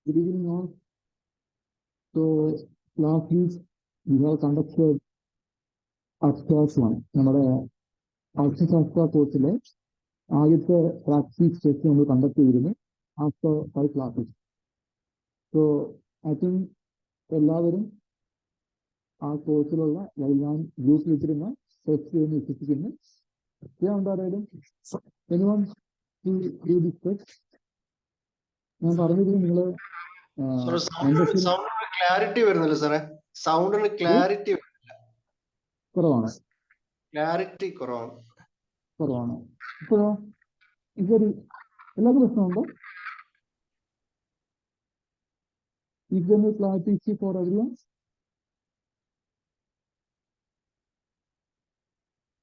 Good evening all. So last week we have conducted Abhyaas 1. നമ്മുടെ അർത്ഥശാസ്ത്ര കോഴ്സിലെ ആദ്യത്തെ practice test നമ്മൾ കണ്ടക്ട് ചെയ്തിരുന്നു after 5 classes. So I think എല്ലാവരും ആ കോഴ്സിലുള്ള ഞാൻ ഗ്രൂപ്പിൽ വെച്ചിരുന്ന ടെസ്റ്റ് ചെയ്യുന്ന വിശ്വസിക്കുന്നു. എന്തായാലും ഞാൻ പറഞ്ഞിരുന്നു നിങ്ങൾ ക്ലാരിറ്റി വരുന്നില്ല സാറേ, സൗണ്ടിന് ക്ലാരിറ്റി കുറവാണ്. ഇപ്പോഴോ ഇതൊരു എല്ലാവർക്കും പ്രശ്നമുണ്ടോ? ഇതൊന്ന് clarity for everyone.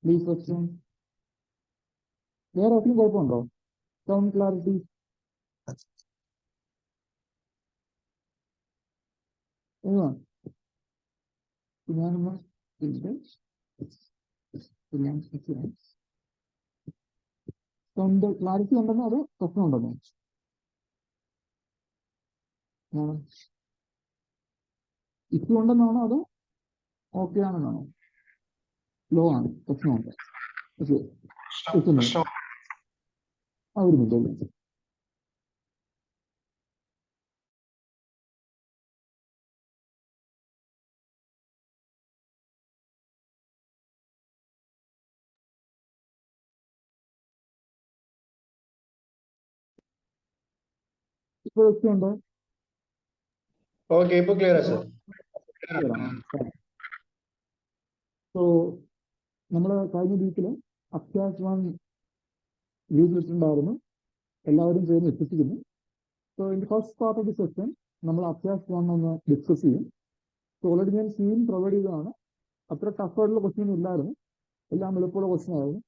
Please question. വേറെ ആർക്കും കുഴപ്പമുണ്ടോ? സൗണ്ട് ക്ലാരിറ്റി ഞാനൊന്ന് സൗണ്ട് ക്ലാരിറ്റി ഉണ്ടെന്നോ അതോ പ്രശ്നമുണ്ടെന്നോ? ഇഷ്യൂ ഉണ്ടെന്നാണോ അതോ ഓക്കെ ആണെന്നാണോ? ലോ ആണ്, പ്രശ്നമുണ്ട്. ഓക്കെ, ഒരു മിനിറ്റ്. ഇപ്പോൾ ഉണ്ടോ? ഓക്കെ, ഇപ്പൊ ക്ലിയർ സർ. സോ നമ്മള് കഴിഞ്ഞ വീക്കില് അഭ്യാസ് 1 വീക്ക് വെച്ചിട്ടുണ്ടായിരുന്നു, എല്ലാവരും ചെയ്യുന്ന എത്തിക്കുന്നു. So in first part of the session നമ്മൾ അഭ്യാസ് 1 ഒന്ന് ഡിസ്കസ് ചെയ്യും. സോ ഓൾറെഡി ഞാൻ സീൻ പ്രൊവൈഡ് ചെയ്തതാണ്. അത്ര ടഫ് ആയിട്ടുള്ള ക്വസ്റ്റ്യൻ ഇല്ലായിരുന്നു, എല്ലാം എളുപ്പമുള്ള ക്വസ്റ്റ്യൻ ആയിരുന്നു.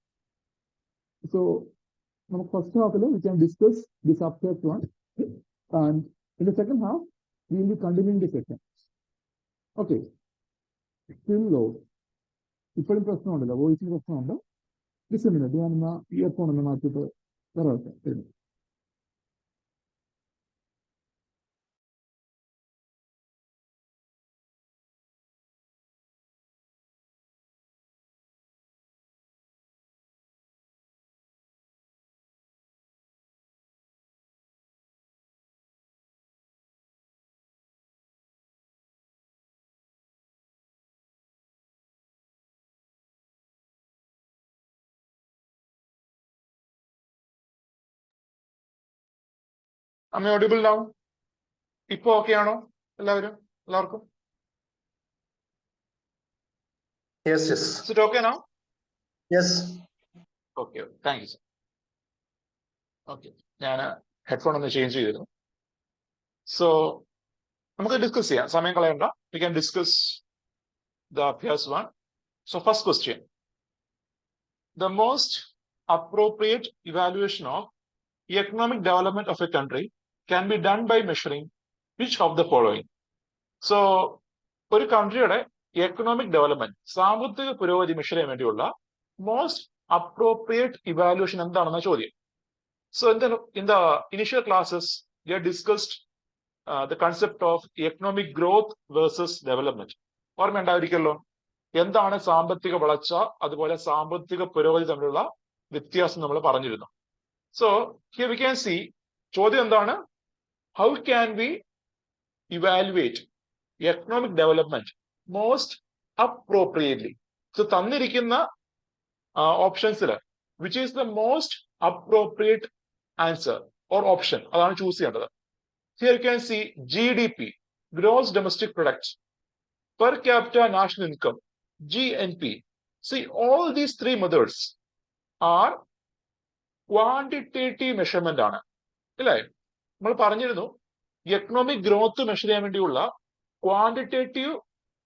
സോ നമുക്ക് ഫസ്റ്റ് ഹാഫിൽ വി ക്യാൻ ഡിസ്കസ് ദിസ് അഭ്യാസ് 1 and in the second half we will be continuing the session. Okay, still low. ഇപ്പോഴും പ്രശ്നമുണ്ടല്ലോ, വോയിസിന് പ്രശ്നമുണ്ട്. ഡിസ് മിനിറ്റ്, ഞാൻ എന്നാ ഇയർഫോൺ ഒന്ന് മാറ്റിയിട്ട് വേറെ വയ്ക്കാം. Am I audible now? ഇപ്പൊ ഓക്കെ ആണോ എല്ലാവർക്കും? Yes. Is it okay now? Yes. Okay, thank you sir. Okay, ഞാൻ ഹെഡ്ഫോൺ ഒന്ന് ചേഞ്ച് ചെയ്തിരുന്നു. സോ നമുക്ക് ഡിസ്കസ് ചെയ്യാം, സമയം കളയണ്ട. We can discuss the Abhyaas 1. So first question. The most appropriate evaluation of economic development of a country can be done by measuring which of the following? So ഒരു കൺട്രിയുടെ economic development, സാമ്പത്തിക പുരോഗതി measure ചെയ്യാൻ വേണ്ടിയുള്ള most appropriate evaluation എന്താണെന്ന ചോദ്യം. So in the initial classes we have discussed the concept of economic growth versus development. ഓർമ്മ ഉണ്ടായിരിക്കല്ലോ, എന്താണ് സാമ്പത്തിക വളർച്ച അതുപോലെ സാമ്പത്തിക പുരോഗതി തമ്മിലുള്ള വ്യത്യാസം നമ്മൾ പറഞ്ഞിരുന്നു. So here we can see, ചോദ്യം എന്താണ്? How can we evaluate economic development most appropriately? So തന്നിരിക്കുന്ന ഓപ്ഷൻസിൽ which is the most appropriate answer or option, അതാണ് ചൂസ് ചെയ്യേണ്ടത്. Here you can see GDP, gross domestic product, per capita national income, GNP. See, all these three methods are quantitative measurement ആണ്, അല്ലേ? നമ്മൾ പറഞ്ഞിരുന്നു economic growth measure ചെയ്യാൻ വേണ്ടിയുള്ള quantitative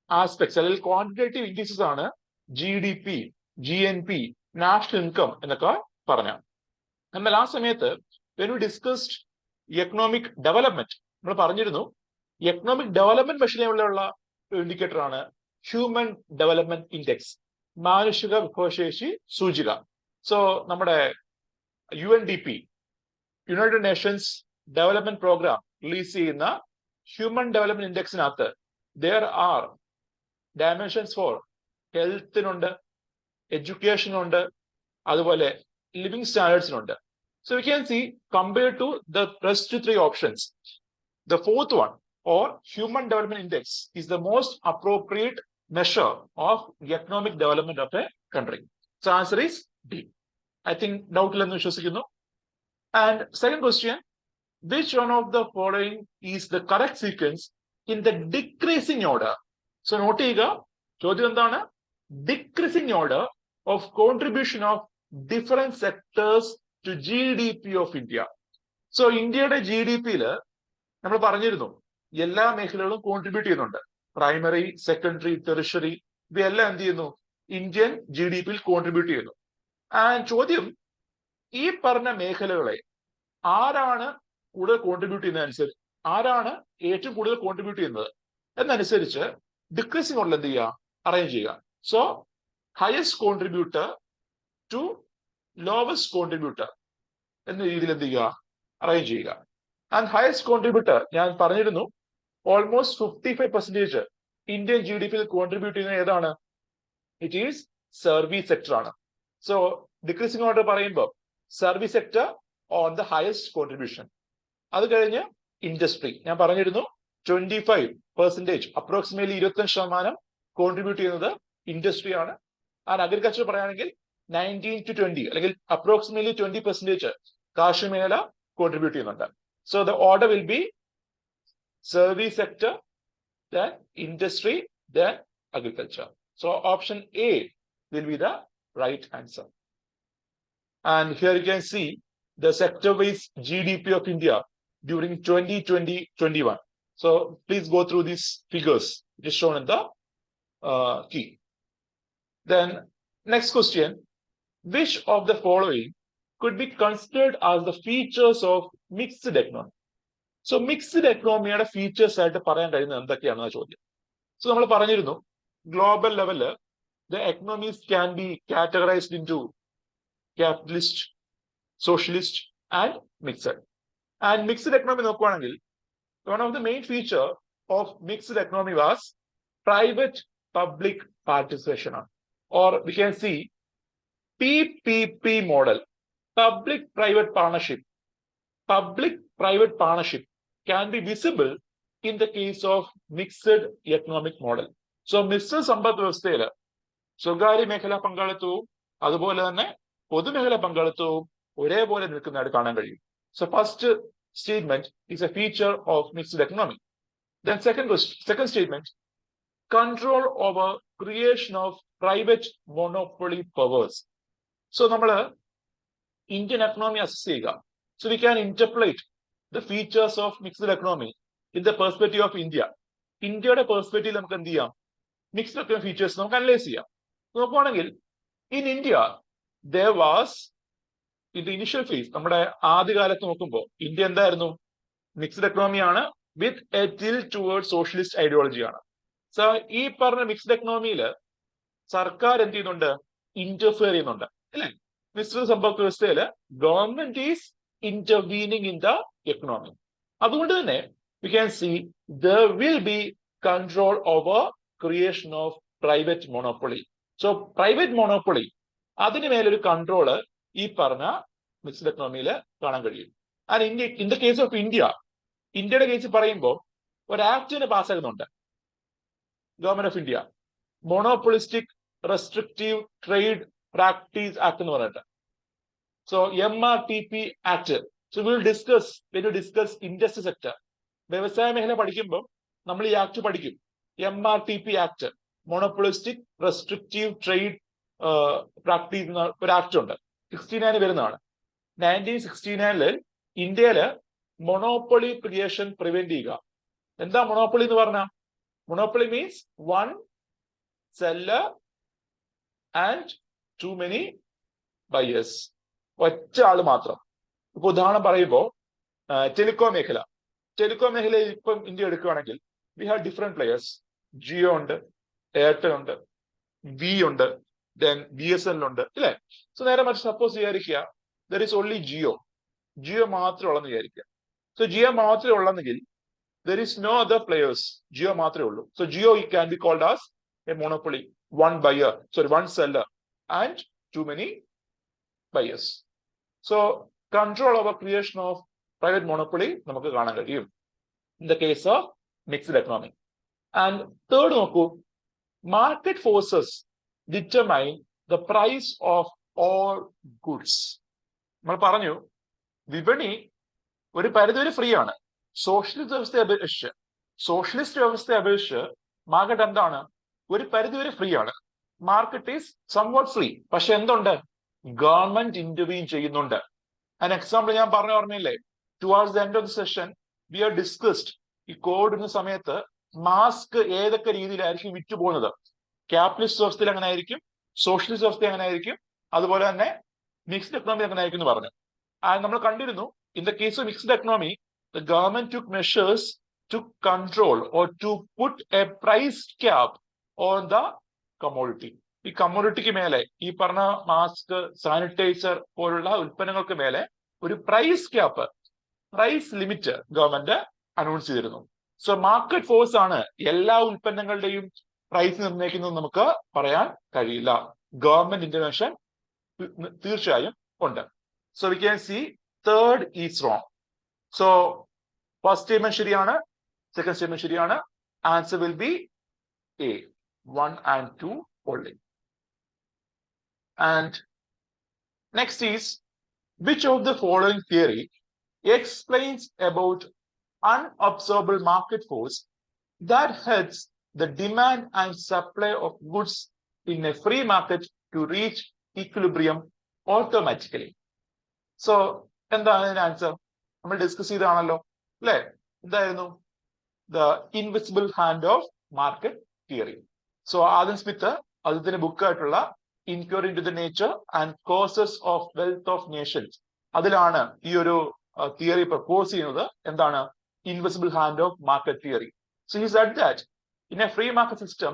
aspects അല്ലെങ്കിൽ quantitative indices ആണ് GDP, GNP, നാഷണൽ ഇൻകം എന്നൊക്കെ പറഞ്ഞ. എന്നാൽ ആ സമയത്ത് when we discussed economic development, നമ്മൾ പറഞ്ഞിരുന്നു എക്കണോമിക് ഡെവലപ്മെന്റ് മെഷർ ചെയ്യാനുള്ള ഇൻഡിക്കേറ്റർ ആണ് ഹ്യൂമൻ ഡെവലപ്മെന്റ് ഇൻഡെക്സ്, മാനുഷിക വിഭവശേഷി സൂചിക. സോ നമ്മുടെ UNDP, United Nations Development Program, release ചെയ്യുന്ന ഹ്യൂമൻ ഡെവലപ്മെന്റ് ഇൻഡെക്സിനകത്ത് there are dimensions for ഹെൽത്തിനുണ്ട്, എഡ്യൂക്കേഷനുണ്ട്, അതുപോലെ ലിവിംഗ് സ്റ്റാൻഡേർഡ്സിനുണ്ട്. So we can see compared to the first three options, the fourth one or human development index is the most appropriate measure of the economic development of a country. So answer is D. I think doubt illennu vishwasikkunu. And second question, which one of the following is the correct sequence in the decreasing order? So note ചെയ്യുക, ചോദ്യം എന്താണ്? Decreasing order of contribution of different sectors to GDP of India. So ഇന്ത്യയുടെ GDP-യിൽ നമ്മൾ പറഞ്ഞിരുന്നു എല്ലാ മേഖലകളും contribute ചെയ്യുന്നുണ്ട്. Primary, secondary, tertiary ഇവയെല്ലാം എന്ത് ചെയ്യുന്നു? ഇന്ത്യൻ GDP-യിൽ കോൺട്രിബ്യൂട്ട് ചെയ്യുന്നു. ആൻഡ് ചോദ്യം, ഈ പറഞ്ഞ മേഖലകളെ ആരാണ് കൂടുതൽ കോൺട്രിബ്യൂട്ട് ചെയ്യുന്നതനുസരിച്ച്, ആരാണ് ഏറ്റവും കൂടുതൽ കോൺട്രിബ്യൂട്ട് ചെയ്യുന്നത് എന്നനുസരിച്ച് ഡിക്രീസിംഗ് ഓർഡർ എന്ത് ചെയ്യുക? അറേഞ്ച് ചെയ്യുക. So highest contributor to lowest contributor എന്ന രീതിയിൽ എന്ത് ചെയ്യുക? അറേഞ്ച് ചെയ്യുക. ആൻഡ് ഹയസ്റ്റ് കോൺട്രിബ്യൂട്ടർ ഞാൻ പറഞ്ഞിരുന്നു ഓൾമോസ്റ്റ് 55% ഇന്ത്യൻ GDP-യിൽ കോൺട്രിബ്യൂട്ട് ചെയ്യുന്ന ഏതാണ്? ഇറ്റ് ഈസ് സർവീസ് സെക്ടർ ആണ്. സോ ഡിക്രീസിംഗ് ഓർഡർ പറയുമ്പോൾ service sector on the highest contribution. അത് കഴിഞ്ഞ് ഇൻഡസ്ട്രി ഞാൻ പറഞ്ഞിരുന്നു 25%, അപ്രോക്സിമേറ്റ്ലി 25% കോൺട്രിബ്യൂട്ട് ചെയ്യുന്നത് ഇൻഡസ്ട്രി ആണ്. ആൻഡ് അഗ്രികൾച്ചർ പറയുകയാണെങ്കിൽ 19 to 20 അല്ലെങ്കിൽ അപ്രോക്സിമേറ്റ്ലി 20% കാർഷിക മേഖല കോൺട്രിബ്യൂട്ട് ചെയ്യുന്നുണ്ട്. So the order will be service sector, then industry, then agriculture. So option A will be the right answer. And here you can see the sector-wise GDP of India during 2020-21. So please go through these figures. It is shown in the key. Then next question, which of the following could be considered as the features of mixed economy? So mixed economy features ആയിട്ട് പറയാൻ കഴിയുന്നത് എന്തൊക്കെയാണെന്ന ചോദ്യം. So നമ്മൾ പറഞ്ഞിരുന്നു global ലെവലില് the economies can be categorized into capitalist, socialist and mixed. And mixed economy നോക്കുവാണെങ്കിൽ one of the main feature of mixed economy was private public participation, or we can see PPP model, public private partnership. Public private partnership can be visible in the case of mixed economic model. So mixed സമ്പദ് വ്യവസ്ഥയിൽ സ്വകാര്യ മേഖലാ പങ്കാളിത്തവും അതുപോലെ തന്നെ പൊതുമേഖലാ പങ്കാളിത്തവും ഒരേപോലെ നിൽക്കുന്നതായിട്ട് കാണാൻ കഴിയും. So first statement is a feature of mixed economy. Then second statement, control over creation of private monopoly powers. So നമ്മൾ ഇന്ത്യൻ എക്കണോമി അസസ് ചെയ്യുക. So we can interpolate the features of mixed economy in the perspective of India. ഇന്ത്യയുടെ perspective നമുക്ക് എന്ത് ചെയ്യാം? Mixed economy features നമുക്ക് analyse ചെയ്യാം. നോക്കുവാണെങ്കിൽ in India there was in the initial phase, നമ്മുടെ ആദ്യകാലത്ത് നോക്കുമ്പോൾ ഇന്ത്യ എന്തായിരുന്നു? മിക്സ്ഡ് എക്കണോമി ആണ് with a tilt towards socialist ideology ആണ്. സോ ഈ പറഞ്ഞ മിക്സ്ഡ് എക്കണോമിയിൽ സർക്കാർ എന്ത് ചെയ്യുന്നുണ്ട്? ഇന്റർഫിയർ ചെയ്യുന്നുണ്ട് അല്ലെ? മിശ്രിത സമ്പദ് വ്യവസ്ഥയിൽ government is intervening in the economy. അതുകൊണ്ട് തന്നെ we can see there will be control over creation of private monopoly. So private monopoly അതിന് മേലൊരു കൺട്രോള് ഈ പറഞ്ഞ മിക്സ്ഡ് എക്കണോമിയിൽ കാണാൻ കഴിയും. And in the case of ഇന്ത്യയുടെ കേസ് പറയുമ്പോൾ ഒരു ആക്ടിന് പാസ്സാകുന്നുണ്ട് government of India, monopolistic restrictive trade practice act എന്ന് പറഞ്ഞിട്ട്. So MRTP Act. So we will discuss when you discuss industry sector. വ്യവസായ മേഖല പഠിക്കുമ്പോൾ നമ്മൾ ഈ ആക്ട് പഠിക്കും. MRTP Act, മോണോപ്പൊളിസ്റ്റിക് restrictive trade practice എന്ന ഒരു ആക്ട് ഉണ്ട്. 69 വരുന്നതാണ്. 1969 ഇന്ത്യയില് മൊണോപ്പൊളി ക്രിയേഷൻ പ്രിവെന്റ് ചെയ്യുക. എന്താ മൊണോപ്പൊളി എന്ന് പറഞ്ഞാൽ? Monopoly means one seller and too many buyers. ഒറ്റ ആള് മാത്രം. ഇപ്പൊ ഉദാഹരണം പറയുമ്പോൾ ടെലികോം മേഖലയിൽ ഇപ്പം ഇന്ത്യ എടുക്കുകയാണെങ്കിൽ we have different players. Jio ഉണ്ട്, എയർടെൽ ഉണ്ട്, വി ഉണ്ട്, ദെൻ BSNL ഉണ്ട് അല്ലെ? സോ നേരെ മറിച്ച് സപ്പോസ് വിചാരിക്കുക ദർ ഈസ് ഓൺലി ജിയോ മാത്രമുള്ളെന്ന് വിചാരിക്കുക. സോ ജിയോ മാത്രമേ ഉള്ളെങ്കിൽ there is no other players. Jio മാത്രമേ ഉള്ളൂ. So Jio can be called as a monopoly. One seller and too many buyers. So control over creation of private monopoly നമുക്ക് കാണാൻ കഴിയും in the case of mixed economy. And third നോക്കൂ, market forces determine the price of all goods. നമ്മൾ പറഞ്ഞു വിപണി ഒരു പരിധിവരെ free ആണ്. സോഷ്യലിസ്റ്റ് വ്യവസ്ഥയെ അപേക്ഷിച്ച് മാർക്കറ്റ് എന്താണ്, ഒരു പരിധിവരെ ഫ്രീ ആണ്. Market is somewhat free. പക്ഷെ എന്തുണ്ട്, ഗവൺമെന്റ് ഇന്റർവീൻ ചെയ്യുന്നുണ്ട്. an എക്സാമ്പിൾ ഞാൻ പറഞ്ഞ ഓർമ്മയില്ലേ, towards the end of the session we R discussed ഈ കോവിഡിന് സമയത്ത് മാസ്ക് ഏതൊക്കെ രീതിയിലായിരിക്കും വിറ്റ് പോകുന്നത്. ക്യാപിറ്റലിസ്റ്റ് വ്യവസ്ഥയിൽ അങ്ങനെ ആയിരിക്കും, സോഷ്യലിസ്റ്റ് വ്യവസ്ഥ അങ്ങനെ ആയിരിക്കും, അതുപോലെ തന്നെ മിക്സ്ഡ് എക്കണോമി അങ്ങനെ ആയിരിക്കും എന്ന് പറഞ്ഞു. നമ്മൾ കണ്ടിരുന്നു in the case of mixed economy the government took measures to control or to put a price cap on the commodity. ഈ കമ്മോഡിറ്റിക്ക് മേലെ ഈ പറഞ്ഞ മാസ്ക്, സാനിറ്റൈസർ പോലുള്ള ഉൽപ്പന്നങ്ങൾക്ക് മേലെ ഒരു price cap, price limit government announce ചെയ്തിരുന്നു. സോ മാർക്കറ്റ് ഫോഴ്സ് ആണ് എല്ലാ ഉൽപ്പന്നങ്ങളുടെയും പ്രൈസ് നിർണ്ണയിക്കുന്നത് നമുക്ക് പറയാൻ കഴിയില്ല. ഗവൺമെന്റ് ഇന്റർവെൻഷൻ തീർച്ചയായും ഉണ്ട്. So we can C third is wrong. So first statement ശരിയാണ്, സെക്കൻഡ് സ്റ്റേറ്റ്മെന്റ് ശരിയാണ്. Answer will be A, 1 and 2 only. And next is, which of the following theory explains about unobservable market force that helps the demand and supply of goods in a free market to reach equilibrium automatically? So എന്താണ് അതിന്റെ answer? നമ്മൾ discuss ചെയ്താണല്ലോ അല്ലെ, എന്തായിരുന്നു? The invisible hand of market theory. So Adam Smith അദ്ദേഹത്തിന്റെ ബുക്കായിട്ടുള്ള inquiry into the nature and causes of wealth of nations, അതിലാണ് ഈ ഒരു തിയറി പ്രപ്പോസ് ചെയ്യുന്നത്. എന്താണ് invisible hand of market theory? So he said that in a free market system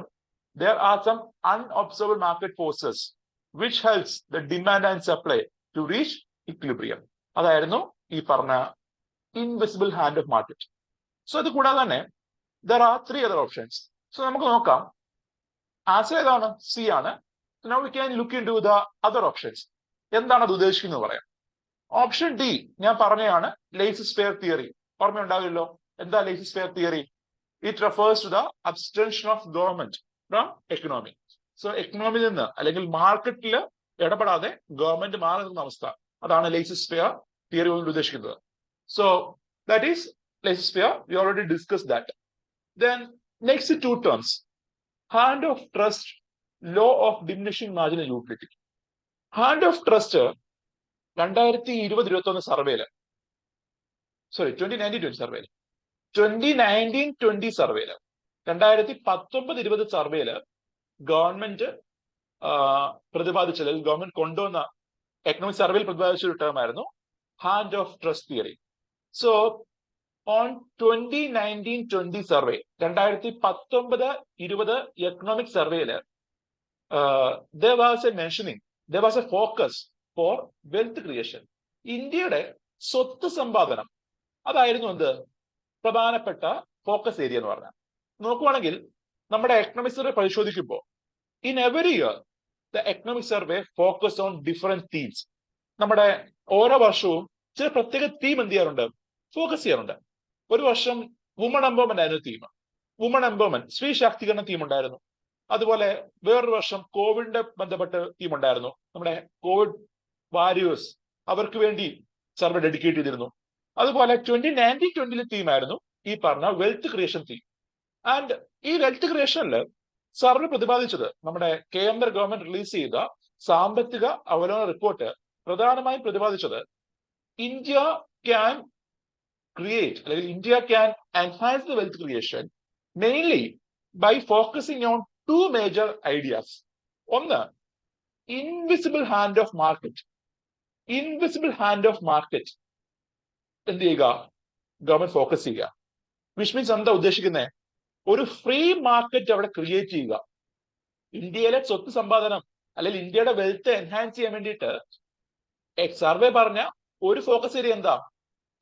there are some unobservable market forces which helps the demand and supply to reach equilibrium. അതായിരുന്നു ഈ പറഞ്ഞ invisible hand of market. So ഇത് കൂടാതെ തന്നെ there are 3 other options. So നമുക്ക് നോക്കാം. Answer ഏതാണ്? C ആണ്. Now we can look into the other options. എന്താണ് അത് ഉദ്ദേശിക്കുന്നത് പറയാം. ഓപ്ഷൻ ഡി ഞാൻ പറഞ്ഞതാണ് ലേസസ് ഫെയർ തിയറി. ഓർമ്മയുണ്ടാവില്ലല്ലോ, എന്താ laissez faire theory? It refers to the abstention of government from economy. So എക്കണോമിയിൽ നിന്ന് അല്ലെങ്കിൽ മാർക്കറ്റിൽ ഇടപെടാതെ ഗവൺമെന്റ് മാറി നിൽക്കുന്ന അവസ്ഥ, അതാണ് ലേസസ് ഫെയർ തിയറി കൊണ്ട് ഉദ്ദേശിക്കുന്നത്. So that is laces fair. We already discuss that. Then next 2 terms, hand of trust, law of diminishing marginal utility. Hand of trust 2020-21 സർവേയില്, സോറി 2019-20 സർവേയില്, 2019-20 സർവേയില്, 2019-20 സർവേയില് ഗവൺമെന്റ് പ്രതിപാദിച്ചത്, ഗവൺമെന്റ് കൊണ്ടുവന്ന എക്കണോമിക് സർവേയിൽ പ്രതിപാദിച്ച ഒരു ടേം ആയിരുന്നു hand of trust theory. So on 2019-20 survey, 2019-20 economic സർവേയില് there was a mentioning, there was a focus for wealth creation. ഇന്ത്യയുടെ സ്വത്ത് സമ്പാദനം അതായിരുന്നു എന്ത് പ്രധാനപ്പെട്ട ഫോക്കസ് ഏരിയ എന്ന് പറഞ്ഞാൽ. നോക്കുവാണെങ്കിൽ നമ്മുടെ എക്കണോമിക് സർവേ പരിശോധിക്കുമ്പോൾ in every year the economic survey focus on different themes. നമ്മുടെ ഓരോ വർഷവും ചില പ്രത്യേക തീം എന്ത് ചെയ്യാറുണ്ട്, ഫോക്കസ് ചെയ്യാറുണ്ട്. ഒരു വർഷം വുമൺ എംപവർമെന്റ് ആയിരുന്നു തീം. വുമൺ എംപവർമെന്റ്, സ്ത്രീ ശാക്തീകരണ തീം ഉണ്ടായിരുന്നു. അതുപോലെ വേറൊരു വർഷം കോവിഡിന്റെ ബന്ധപ്പെട്ട് തീം ഉണ്ടായിരുന്നു. നമ്മുടെ കോവിഡ് വാരിയേഴ്സ്, അവർക്ക് വേണ്ടി സർവേ ഡെഡിക്കേറ്റ് ചെയ്തിരുന്നു. അതുപോലെ 2019-20 തീമായിരുന്നു ഈ പറഞ്ഞ വെൽത്ത് ക്രിയേഷൻ തീം. ആൻഡ് ഈ വെൽത്ത് ക്രിയേഷനിൽ സർവേ പ്രതിപാദിച്ചത്, നമ്മുടെ കേന്ദ്ര ഗവൺമെന്റ് റിലീസ് ചെയ്ത സാമ്പത്തിക അവലോകന റിപ്പോർട്ട് പ്രധാനമായും പ്രതിപാദിച്ചത് India can create, like India can enhance the wealth creation mainly by focusing on 2 major ideas. One, invisible hand of market. Invisible hand of market എന്ത് ചെയ്യുക, ഗവൺമെന്റ് ഫോക്കസ് ചെയ്യുക. വിച്ച് മീൻസ് എന്താ ഉദ്ദേശിക്കുന്നത്, ഒരു ഫ്രീ മാർക്കറ്റ് അവിടെ create ചെയ്യുക. ഇന്ത്യയിലെ സ്വത്ത് സമ്പാദനം അല്ലെങ്കിൽ ഇന്ത്യയുടെ വെൽത്ത് എൻഹാൻസ് ചെയ്യാൻ വേണ്ടിയിട്ട് സർവേ പറഞ്ഞ ഒരു ഫോക്കസ് ഏരിയ എന്താ,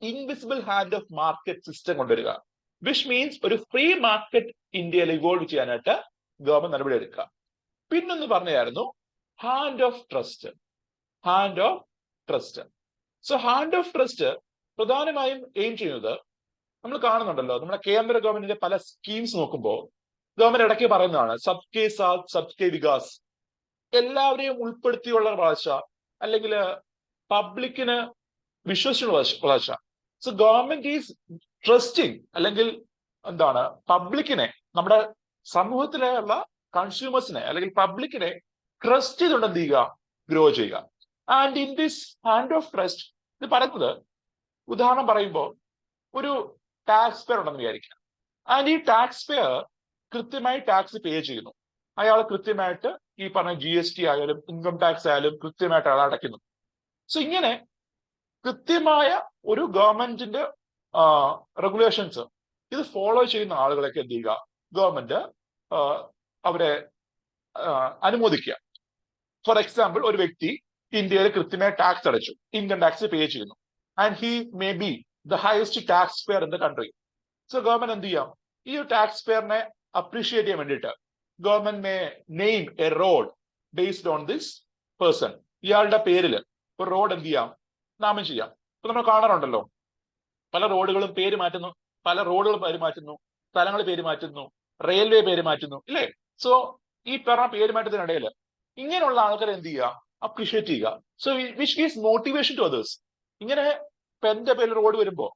invisible hand of market system കൊണ്ടുവരിക. വിച്ച് മീൻസ് ഒരു ഫ്രീ മാർക്കറ്റ് ഇന്ത്യയിൽ ഇവോൾവ് ചെയ്യാനായിട്ട് ഗവൺമെന്റ് നടപടി എടുക്കുക. പിന്നൊന്ന് പറഞ്ഞായിരുന്നു hand of trust. Hand of trust. So hand of trust പ്രധാനമായും എയിം ചെയ്യുന്നത് നമ്മൾ കാണുന്നുണ്ടല്ലോ, നമ്മുടെ കേന്ദ്ര ഗവൺമെന്റിന്റെ പല സ്കീംസ് നോക്കുമ്പോൾ ഗവൺമെന്റ് ഇടയ്ക്ക് പറയുന്നതാണ് സബ്കെ സാത്ത് സബ്കെ വികാസ്, എല്ലാവരെയും ഉൾപ്പെടുത്തിയുള്ള വളർച്ച, അല്ലെങ്കിൽ പബ്ലിക്കിന് വിശ്വസിച്ചുള്ള വളർച്ച. സോ ഗവൺമെന്റ് ഈസ് ട്രസ്റ്റിംഗ്, അല്ലെങ്കിൽ എന്താണ്, പബ്ലിക്കിനെ, നമ്മുടെ സമൂഹത്തിലുള്ള കൺസ്യൂമേഴ്സിനെ അല്ലെങ്കിൽ പബ്ലിക്കിനെ ട്രസ്റ്റ് ചെയ്തുകൊണ്ട് എന്ത് ചെയ്യുക, ഗ്രോ ചെയ്യുക. And in this hand of trust ഇത് പറയുന്നത്, ഉദാഹരണം പറയുമ്പോൾ ഒരു ടാക്സ് പെയർ ഉണ്ടെന്ന് വിചാരിക്കുക. ആൻഡ് ഈ ടാക്സ് പെയർ കൃത്യമായി ടാക്സ് പേ ചെയ്യുന്നു. അയാൾ കൃത്യമായിട്ട് ഈ പറഞ്ഞ GST ആയാലും ഇൻകം ടാക്സ് ആയാലും കൃത്യമായിട്ട് അയാൾ അടയ്ക്കുന്നു. സോ ഇങ്ങനെ കൃത്യമായ ഒരു ഗവൺമെന്റിന്റെ റെഗുലേഷൻസ് ഇത് ഫോളോ ചെയ്യുന്ന ആളുകളൊക്കെ എന്ത് ചെയ്യുക, ഗവൺമെന്റ് അവരെ അനുമോദിക്കുക. ഫോർ എക്സാമ്പിൾ, ഒരു വ്യക്തി ഇന്ത്യയിൽ കൃത്യമായ ടാക്സ് അടച്ചു, ഇൻകം ടാക്സ് പേ ചെയ്യുന്നു, and he may be the highest tax pair in the country. So government എന്ത് ചെയ്യാം, ഈ ഒരു ടാക്സ് പെയറിനെ അപ്രീഷിയേറ്റ് ചെയ്യാൻ വേണ്ടിയിട്ട് government may name A road based on this person. ഇയാളുടെ പേരിൽ ഒരു റോഡ് എന്ത് ചെയ്യാം, നാമം ചെയ്യാം. ഇപ്പൊ നമ്മൾ കാണാറുണ്ടല്ലോ, പല റോഡുകളും പേര് മാറ്റുന്നു, പല റോഡുകളും പേര് മാറ്റുന്നു, സ്ഥലങ്ങൾ പേര് മാറ്റുന്നു, റെയിൽവേ പേര് മാറ്റുന്നു, ഇല്ലേ? സോ ഈ പറഞ്ഞ പേര് മാറ്റത്തിനിടയിൽ ഇങ്ങനെയുള്ള ആൾക്കാരെ എന്ത് ചെയ്യുക, അപ്രീഷിയേറ്റ് ചെയ്യുക. So which gives motivation to others. ഇങ്ങനെ ഇപ്പൊ എന്റെ പേരിൽ റോഡ് വരുമ്പോ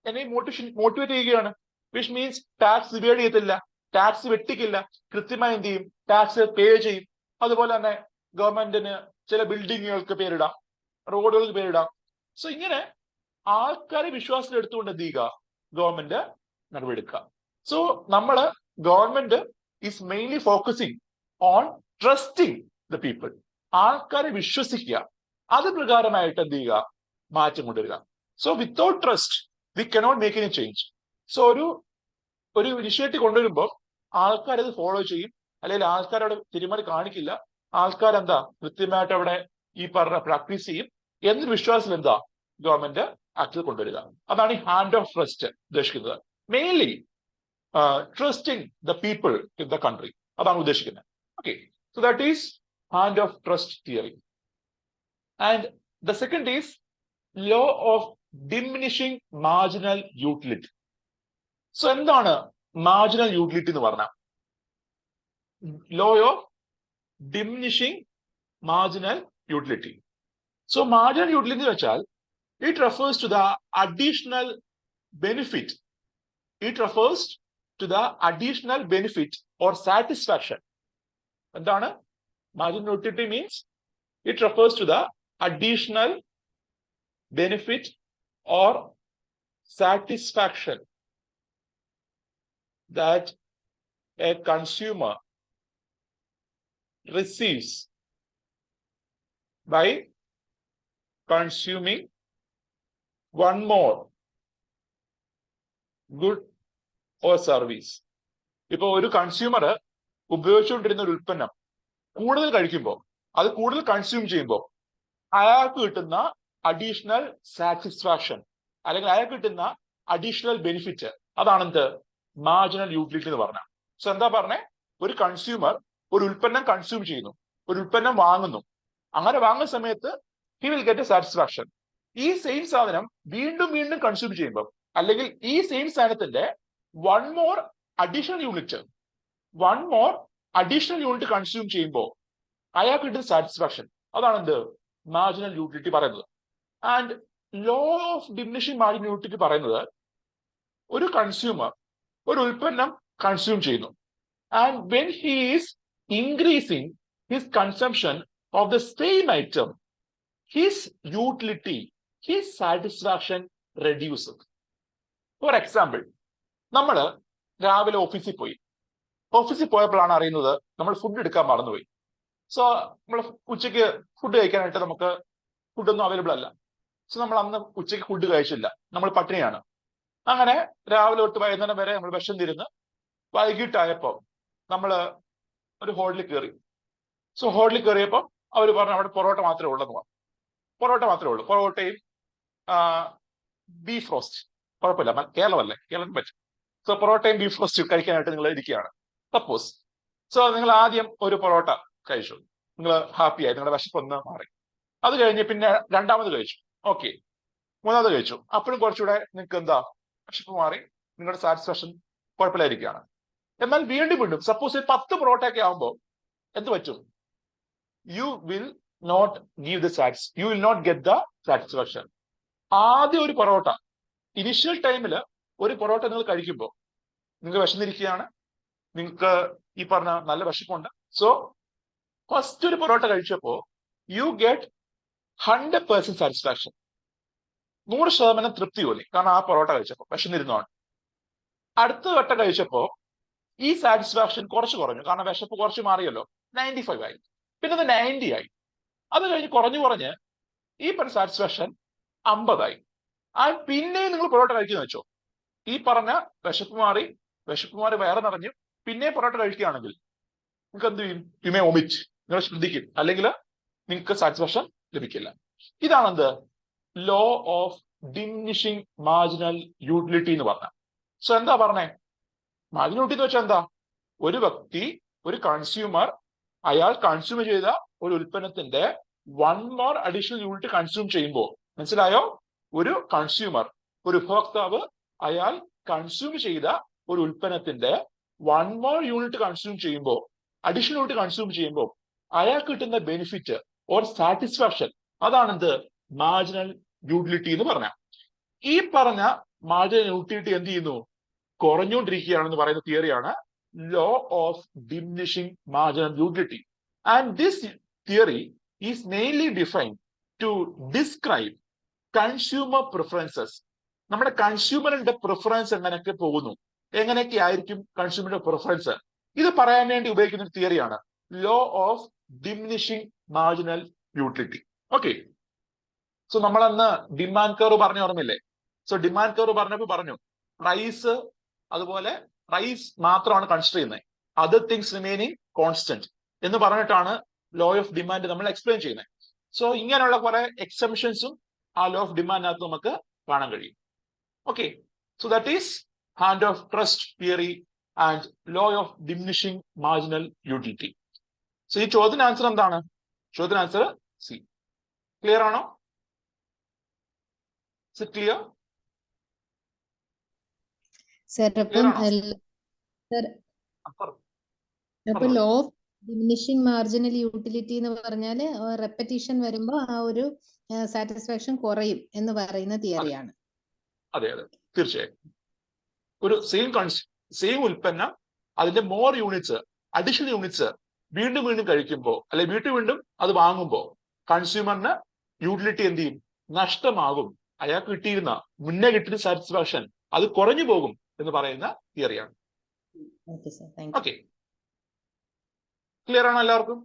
എന്നെ മോട്ടിവേറ്റ് ചെയ്യുകയാണ്. വിച്ച് മീൻസ് ടാക്സ് ഇവേഡ് ചെയ്യത്തില്ല, ടാക്സ് വെട്ടിക്കില്ല, കൃത്യമായി എന്ത് ചെയ്യും, ടാക്സ് പേ ചെയ്യും. അതുപോലെ തന്നെ ഗവൺമെന്റിന് ചില ബിൽഡിങ്ങുകൾക്ക് പേരിടാം, റോഡുകൾക്ക് പേരിടാം. സോ ഇങ്ങനെ ആൾക്കാരെ വിശ്വാസത്തിൽ എടുത്തുകൊണ്ട് എന്ത് ചെയ്യുക, ഗവൺമെന്റ് നടപടിയെടുക്കുക. സോ നമ്മള് government is mainly focusing on trusting the people. ആൾക്കാരെ വിശ്വസിക്കുക, അത് പ്രകാരമായിട്ട് എന്ത് ചെയ്യുക, മാറ്റം കൊണ്ടുവരിക. So without trust we cannot make any change. So ഒരു ഇനിഷ്യേറ്റീവ് കൊണ്ടുവരുമ്പോൾ ആൾക്കാരത് ഫോളോ ചെയ്യും, അല്ലെങ്കിൽ ആൾക്കാരവിടെ തിരുമറി കാണിക്കില്ല, ആൾക്കാരെന്താ കൃത്യമായിട്ട് അവിടെ ഈ പറഞ്ഞ പ്രാക്ടീസ് ചെയ്യും എന്നൊരു വിശ്വാസത്തിൽ എന്താ ഗവൺമെന്റ് ആക്ട് കൊണ്ടുവരിക. അതാണ് ഈ ഹാൻഡ് ഓഫ് ട്രസ്റ്റ് ഉദ്ദേശിക്കുന്നത്. Mainly trusting the people in the country, അതാണ് ഉദ്ദേശിക്കുന്നത്. Okay, so that is hand of trust theory. And the second is law of diminishing marginal utility. So എന്താണ് മാർജിനൽ യൂട്ടിലിറ്റി എന്ന് പറഞ്ഞാൽ? Law of diminishing marginal utility. So marginal utility എന്ന് വെച്ചാൽ it refers to the additional benefit. It refers to the additional benefit or satisfaction. എന്താണ് marginal utility means? It refers to the additional benefit or satisfaction that a consumer receives by consuming one more good or service. ഇപ്പൊ ഒരു consumer ഉപയോഗിച്ചുകൊണ്ടിരുന്ന ഒരു ഉൽപ്പന്നം കൂടുതൽ കഴിക്കുമ്പോൾ, അത് കൂടുതൽ consume ചെയ്യുമ്പോൾ അയാൾക്ക് കിട്ടുന്ന അഡീഷണൽ സാറ്റിസ്ഫാക്ഷൻ, അല്ലെങ്കിൽ അയാൾക്ക് കിട്ടുന്ന അഡീഷണൽ ബെനിഫിറ്റ്, അതാണ് എന്ത് മാർജിനൽ യൂട്ടിലിറ്റി എന്ന് പറഞ്ഞാൽ. സോ എന്താ പറഞ്ഞേ, ഒരു കൺസ്യൂമർ ഒരു ഉൽപ്പന്നം കൺസ്യൂം ചെയ്യുന്നു, ഒരു ഉൽപ്പന്നം വാങ്ങുന്നു, അങ്ങനെ വാങ്ങുന്ന സമയത്ത് he will get A satisfaction. ഈ സെയിം സാധനം വീണ്ടും വീണ്ടും കൺസ്യൂം ചെയ്യുമ്പോൾ, അല്ലെങ്കിൽ ഈ സെയിം സാധനത്തിന്റെ one more additional unit consume ചെയ്യുമ്പോൾ അയാൾക്ക് കിട്ടുന്ന സാറ്റിസ്ഫാക്ഷൻ, അതാണ് എന്ത് മാർജിനൽ യൂട്ടിലിറ്റി പറയുന്നത്. And law of diminishing marginal utility പറയുന്നത്, ഒരു കൺസ്യൂമർ ഒരു ഉൽപ്പന്നം കൺസ്യൂം ചെയ്യുന്നു, and when he is increasing his consumption of the same item, his utility, his satisfaction reduces. For example, നമ്മൾ രാവിലെ ഓഫീസിൽ പോയപ്പോഴാണ് അറിയുന്നത് നമ്മൾ ഫുഡ് എടുക്കാൻ മറന്നുപോയി. സോ നമ്മൾ ഉച്ചയ്ക്ക് ഫുഡ് കഴിക്കാനായിട്ട് നമുക്ക് ഫുഡൊന്നും അവൈലബിൾ അല്ല. സോ നമ്മൾ അന്ന് ഉച്ചയ്ക്ക് ഫുഡ് കഴിച്ചില്ല, നമ്മൾ പട്ടിണിയാണ്. അങ്ങനെ രാവിലെ തൊട്ട് വൈകുന്നേരം വരെ നമ്മൾ വിശന്നിരുന്ന് വൈകിട്ടായപ്പോൾ നമ്മൾ ഒരു ഹോട്ടലിൽ കയറി. സോ ഹോട്ടലിൽ കയറിയപ്പോൾ അവർ പറഞ്ഞു അവിടെ പൊറോട്ട മാത്രമേ ഉള്ളൂ. പൊറോട്ടയും ബീഫ് റോസ്റ്റ്, കുഴപ്പമില്ല, കേരളമല്ലേ, കേരളത്തിന് പറ്റും. സോ പൊറോട്ടയും ബീഫ് റോസ്റ്റും കഴിക്കാനായിട്ട് നിങ്ങൾ ഇരിക്കുകയാണ് സപ്പോസ്. സോ നിങ്ങൾ ആദ്യം ഒരു പൊറോട്ട കഴിച്ചു, നിങ്ങൾ ഹാപ്പിയായി, നിങ്ങളുടെ വിശപ്പ് ഒന്ന് മാറി. അത് കഴിഞ്ഞ് പിന്നെ രണ്ടാമത് കഴിച്ചു, ഓക്കെ, മൂന്നാമത് കഴിച്ചു, അപ്പോഴും കുറച്ചുകൂടെ നിങ്ങൾക്ക് എന്താ വിശപ്പ് മാറി, നിങ്ങളുടെ സാറ്റിസ്ഫാക്ഷൻ കുഴപ്പമില്ലായിരിക്കുകയാണ്. എന്നാൽ വീണ്ടും സപ്പോസ് 10 പൊറോട്ടയൊക്കെ ആകുമ്പോൾ എന്ത് പറ്റും? You will not get the satisfaction. ആദ്യം ഒരു പൊറോട്ട, ഇനിഷ്യൽ ടൈമിൽ ഒരു പൊറോട്ട നിങ്ങൾ കഴിക്കുമ്പോൾ നിങ്ങൾക്ക് വിശന്നിരിക്കുകയാണ്, നിങ്ങൾക്ക് ഈ പറഞ്ഞ നല്ല വിശപ്പുണ്ട്. സോ ഫസ്റ്റ് ഒരു പൊറോട്ട കഴിച്ചപ്പോൾ യു ഗെറ്റ് 100% സാറ്റിസ്ഫാക്ഷൻ, 100% തൃപ്തി തോന്നി, കാരണം ആ പൊറോട്ട കഴിച്ചപ്പോൾ വിശന്നിരുന്നതാണ്. അടുത്ത വട്ടം കഴിച്ചപ്പോൾ ഈ സാറ്റിസ്ഫാക്ഷൻ കുറച്ച് കുറഞ്ഞു, കാരണം വിശപ്പ് കുറച്ച് മാറിയല്ലോ, 95 ആയി, പിന്നെ അത് 90 ആയി. അത് കഴിഞ്ഞ് കുറഞ്ഞ് ഈ പറഞ്ഞ സാറ്റിസ്ഫാക്ഷൻ 50 ആയി. പിന്നെയും നിങ്ങൾ പൊറോട്ട കഴിക്കുന്ന വെച്ചോ, ഈ പറഞ്ഞ വിശപ്പ് മാറി വയറ് നിറഞ്ഞു, പിന്നെ പൊറോട്ട കഴിക്കുകയാണെങ്കിൽ നിങ്ങൾക്ക് എന്ത് ചെയ്യും? യു മേ ഒമിറ്റ്, നിങ്ങൾ ശ്രദ്ധിക്കും, അല്ലെങ്കിൽ നിങ്ങൾക്ക് സാറ്റിസ്ഫാക്ഷൻ ലഭിക്കില്ല. ഇതാണ് എന്ത്? Law of diminishing marginal utility എന്ന് പറഞ്ഞ. സോ എന്താ പറഞ്ഞേ? മാർജിനൽ യൂട്ടിലിറ്റി എന്ന് വെച്ചാൽ എന്താ? ഒരു വ്യക്തി, ഒരു കൺസ്യൂമർ, അയാൾ കൺസ്യൂം ചെയ്ത ഒരു ഉൽപ്പന്നത്തിന്റെ 1 more അഡീഷണൽ യൂണിറ്റ് കൺസ്യൂം ചെയ്യുമ്പോൾ, മനസ്സിലായോ? ഒരു കൺസ്യൂമർ, ഒരു ഉപഭോക്താവ്, അയാൾ കൺസ്യൂം ചെയ്ത ഒരു ഉൽപ്പന്നത്തിന്റെ 1 more യൂണിറ്റ് കൺസ്യൂം ചെയ്യുമ്പോൾ, അഡീഷണൽ യൂണിറ്റ് കൺസ്യൂം ചെയ്യുമ്പോൾ അയാൾക്ക് കിട്ടുന്ന ബെനിഫിറ്റ് ഓർ സാറ്റിസ്ഫാക്ഷൻ, അതാണെന്ത്? മാർജിനൽ യൂട്ടിലിറ്റി എന്ന് പറഞ്ഞ. ഈ പറഞ്ഞ മാർജിനൽ യൂട്ടിലിറ്റി എന്ത് ചെയ്യുന്നു? കുറഞ്ഞുകൊണ്ടിരിക്കുകയാണെന്ന് പറയുന്ന തിയറിയാണ് law of diminishing marginal utility. And this theory is mainly defined to describe consumer preferences. നമ്മുടെ കൺസ്യൂമറിന്റെ പ്രിഫറൻസ് എങ്ങനെയൊക്കെ പോകുന്നു, എങ്ങനെയൊക്കെ ആയിരിക്കും കൺസ്യൂമറിന്റെ പ്രിഫറൻസ്, ഇത് പറയാൻ വേണ്ടി ഉപയോഗിക്കുന്ന ഒരു തിയറിയാണ് law of diminishing marginal utility. Okay, so നമ്മളന്ന് ഡിമാൻഡ് കർവ് പറഞ്ഞ ഓർമ്മയില്ലേ? സോ ഡിമാൻഡ് കർവ് പറഞ്ഞപ്പോൾ പറഞ്ഞു പ്രൈസ്, അതുപോലെ പ്രൈസ് മാത്രമാണ് കൺസിഡർ ചെയ്യുന്നത്, അതർ തിങ്സ് റിമൈനിങ് കോൺസ്റ്റന്റ് എന്ന് പറഞ്ഞിട്ടാണ് ലോ ഓഫ് ഡിമാൻഡ് നമ്മൾ എക്സ്പ്ലെയിൻ ചെയ്യുന്നത്. സോ ഇങ്ങനെയുള്ള കുറെ എക്സംഷൻസും ആ ലോ ഓഫ് ഡിമാൻഡിനകത്ത് നമുക്ക് കാണാൻ കഴിയും. Okay, so that is hand of trust theory and law of diminishing marginal utility. So ഈ ചോദ്യത്തിന് ആൻസർ എന്താണ്? ചോദ്യത്തിന് ആൻസർ സി. ക്ലിയർ ആണോ? ക്ലിയർ? അപ്പൊ law of diminishing marginal utility എന്ന് പറഞ്ഞാല് റെപ്പറ്റീഷൻ വരുമ്പോ ആ ഒരു സാറ്റിസ്ഫാക്ഷൻ കുറയും എന്ന് പറയുന്ന തിയറിയാണ്. അതെ അതെ, തീർച്ചയായും. ഒരു സെയിം ഉൽപ്പന്നം, അതിന്റെ മോർ യൂണിറ്റ്സ്, അഡീഷണൽ യൂണിറ്റ്സ് വീണ്ടും കഴിക്കുമ്പോൾ, അല്ലെ വീണ്ടും അത് വാങ്ങുമ്പോൾ കൺസ്യൂമറിന് യൂട്ടിലിറ്റി എന്ത് ചെയ്യും? നഷ്ടമാകും. അയാൾക്ക് കിട്ടിയിരുന്ന മുന്നേ കിട്ടിയ സാറ്റിസ്ഫാക്ഷൻ അത് കുറഞ്ഞു പോകും എന്ന് പറയുന്ന തിയറിയാണ്. ഓക്കെ, ക്ലിയർ ആണോ എല്ലാവർക്കും?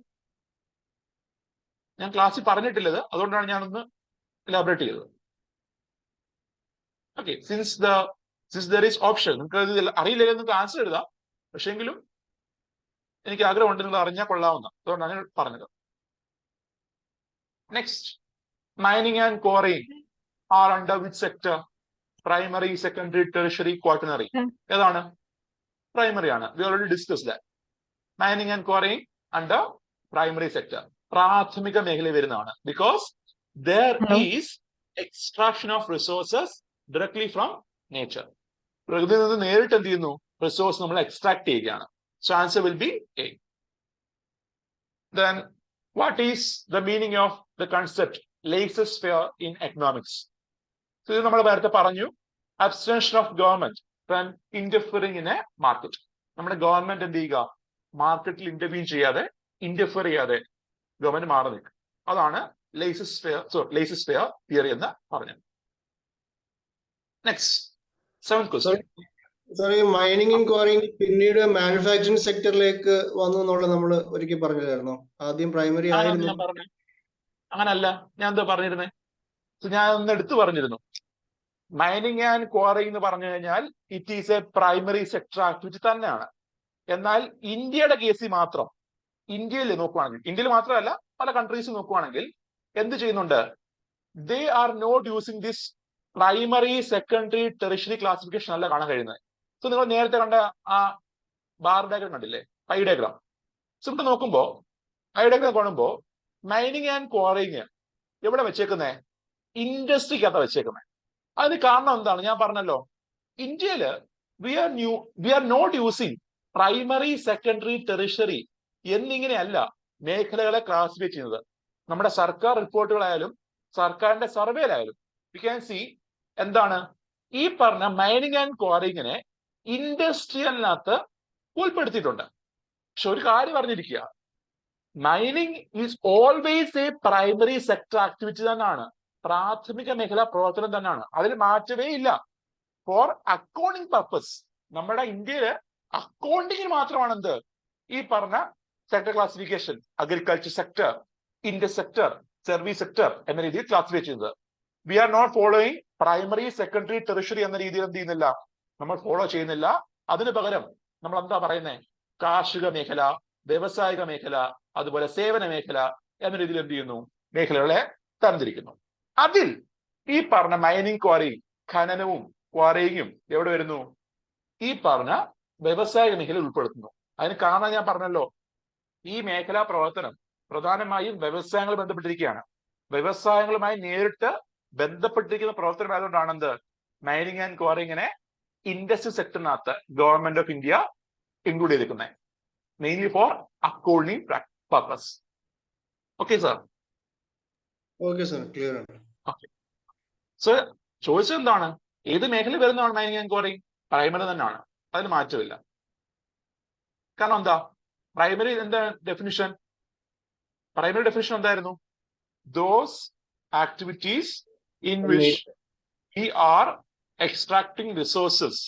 ഞാൻ ക്ലാസ്സിൽ പറഞ്ഞിട്ടില്ലത്, അതുകൊണ്ടാണ് ഞാനൊന്ന് എലാബറേറ്റ് ചെയ്തത്. Okay, since there is option, നിങ്ങൾക്ക് ഇത് അറിയില്ലെങ്കിൽ നിങ്ങൾക്ക് ആൻസർ എഴുതാം, പക്ഷെങ്കിലും എനിക്ക് ആഗ്രഹമുണ്ട് നിങ്ങൾ അറിഞ്ഞാൽ കൊള്ളാവുന്ന, അതുകൊണ്ടാണ് ഞാൻ പറഞ്ഞത്. Next, mining and quarrying are under which sector? Primary, secondary, tertiary, quaternary. ഏതാണ്? പ്രൈമറി ആണ്. We already discuss that. Mining and quarrying under primary sector, പ്രാഥമിക മേഖലയിൽ വരുന്നതാണ്. Because there is extraction of resources directly from nature. പ്രകൃതിയിൽ നിന്ന് നേരിട്ട് എന്ത് ചെയ്യുന്നു? റിസോഴ്സ് നമ്മൾ എക്സ്ട്രാക്ട് ചെയ്യുകയാണ്. So answer will be A. Then what is the meaning of the concept laissez-faire in economics? So ഇത് നമ്മൾ നേരത്തെ പറഞ്ഞു, abstention of government from interfering in a market. നമ്മുടെ ഗവൺമെന്റ് എന്ത് ചെയ്യുക? മാർക്കറ്റിൽ ഇന്റർഫിയർ ചെയ്യാതെ ഗവൺമെന്റ് മാറി നിൽക്കും. അതാണ് laissez-faire തിയറി എന്ന് പറഞ്ഞത്. Next, 7th question. സാർ, ഈ മൈനിങ് ആൻഡ് ക്വാറിയിങ് പിന്നീട് മാനുഫാക്ചറിംഗ് സെക്ടറിലേക്ക് വന്നു എന്നുള്ളത് നമ്മൾ ഒരിക്കൽ പറഞ്ഞില്ലായിരുന്നോ? ആദ്യം പ്രൈമറി ആയിരുന്നു. അങ്ങനല്ല, ഞാൻ എന്താ പറഞ്ഞിരുന്നേ? ഞാൻ ഒന്ന് എടുത്തു പറഞ്ഞിരുന്നു. മൈനിങ് ആൻഡ് ക്വാറിയിങ് എന്ന് പറഞ്ഞു കഴിഞ്ഞാൽ it is a primary sector activity തന്നെയാണ്. എന്നാൽ ഇന്ത്യയുടെ കേസിൽ മാത്രം, ഇന്ത്യയിൽ നോക്കുവാണെങ്കിൽ, ഇന്ത്യയിൽ മാത്രമല്ല പല കൺട്രീസിൽ നോക്കുവാണെങ്കിൽ എന്ത് ചെയ്യുന്നുണ്ട്? They are not using this primary, secondary, tertiary classification അല്ല കാണാൻ കഴിയുന്നത്. സോ നിങ്ങൾ നേരത്തെ കണ്ട ആ ബാർ ഡയഗ്രാം കണ്ടില്ലേ, പൈ ഡയഗ്രാം. സോ ഇവിടെ നോക്കുമ്പോൾ പൈ ഡയഗ്രാം കാണുമ്പോൾ മൈനിങ് ആൻഡ് ക്വാറിങ് എവിടെ വെച്ചേക്കുന്നേ? ഇൻഡസ്ട്രിക്കകത്ത് വെച്ചേക്കുന്നത്. അതിന് കാരണം എന്താണ്? ഞാൻ പറഞ്ഞല്ലോ, ഇന്ത്യയില് we are not using primary, secondary, tertiary എന്നിങ്ങനെയല്ല മേഖലകളെ ക്ലാസിഫൈ ചെയ്യുന്നത്. നമ്മുടെ സർക്കാർ റിപ്പോർട്ടുകളായാലും സർക്കാരിന്റെ സർവേയിലായാലും വി ക്യാൻ സി എന്താണ് ഈ പറഞ്ഞ മൈനിങ് ആൻഡ് ക്വാറിങ്ങിനെ ഇൻഡസ്ട്രിയലിനകത്ത് ഉൾപ്പെടുത്തിയിട്ടുണ്ട്. പക്ഷെ ഒരു കാര്യം പറഞ്ഞിരിക്കുക, mining is always a primary sector activity തന്നെയാണ്, പ്രാഥമിക മേഖലാ പ്രവർത്തനം തന്നെയാണ്, അതിൽ മാറ്റമേ ഇല്ല. ഫോർ അക്കൗണ്ടിങ് പർപ്പസ് നമ്മുടെ ഇന്ത്യയില് അക്കൗണ്ടിങ്ങിന് മാത്രമാണ് എന്ത് ഈ പറഞ്ഞ sector classification, agriculture sector, industry sector, service sector എന്ന രീതിയിൽ ക്ലാസിഫൈ ചെയ്യുന്നത്. We are not following primary, secondary, tertiary എന്ന രീതിയിൽ എന്ത് ചെയ്യുന്നില്ല, നമ്മൾ ഫോളോ ചെയ്യുന്നില്ല. അതിന് പകരം നമ്മൾ എന്താ പറയുന്നത്? കാർഷിക മേഖല, വ്യവസായിക മേഖല, അതുപോലെ സേവന മേഖല എന്ന രീതിയിൽ എന്ത് ചെയ്യുന്നു? മേഖലകളെ തരംതിരിക്കുന്നു. അതിൽ ഈ പറഞ്ഞ മൈനിങ്, ക്വാറി, ഖനനവും ക്വാറിയും എവിടെ വരുന്നു? ഈ പറഞ്ഞ വ്യവസായ മേഖല ഉൾപ്പെടുത്തുന്നു. അതിന് കാരണം ഞാൻ പറഞ്ഞല്ലോ, ഈ മേഖലാ പ്രവർത്തനം പ്രധാനമായും വ്യവസായങ്ങൾ ബന്ധപ്പെട്ടിരിക്കുകയാണ്. വ്യവസായങ്ങളുമായി നേരിട്ട് ബന്ധപ്പെട്ടിരിക്കുന്ന പ്രവർത്തനം ആയതുകൊണ്ടാണ് എന്ത് മൈനിങ് ആൻഡ് ക്വാറിങ്ങിനെ ഇൻഡസ്ട്രി സെക്ടറിനകത്ത് ഗവൺമെന്റ് ഓഫ് ഇന്ത്യ ഇൻക്ലൂഡ് ചെയ്തിരിക്കുന്നത്, mainly for accounting purpose. Okay sir? Okay sir, clear ആണ്. ഓക്കെ. സോ ചോദിച്ചത് എന്താണ്? ഏത് മേഖല വരുന്നതാണ് മൈനിങ് ആൻഡ് ക്വാറിങ്? പ്രൈമറി തന്നെയാണ്, അതിന് മാറ്റമില്ല. കാരണം എന്താ? പ്രൈമറി എന്താ ഡെഫിനിഷൻ? പ്രൈമറി ഡെഫിനിഷൻ എന്തായിരുന്നു? Those activities in which we are extracting resources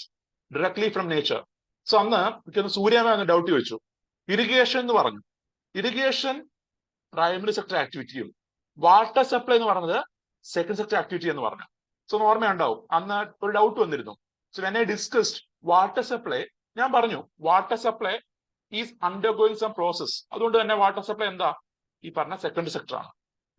directly from nature. So അന്ന് എനിക്കൊന്ന് സൂര്യാമ ഡൗട്ട് ചോദിച്ചു, ഇറിഗേഷൻ എന്ന് പറഞ്ഞു. ഇറിഗേഷൻ പ്രൈമറി സെക്ടർ ആക്ടിവിറ്റിയും വാട്ടർ സപ്ലൈ എന്ന് പറഞ്ഞത് സെക്കൻഡ് സെക്ടർ ആക്ടിവിറ്റി എന്ന് പറഞ്ഞു. സോ ഓർമ്മയുണ്ടാവും, അന്ന് ഒരു ഡൗട്ട് വന്നിരുന്നു. So when I discussed water supply, ഞാൻ പറഞ്ഞു water supply is undergoing some process. അതുകൊണ്ട് തന്നെ വാട്ടർ സപ്ലൈ എന്താ? ഈ പറഞ്ഞ സെക്കൻഡ് സെക്ടർ ആണ്.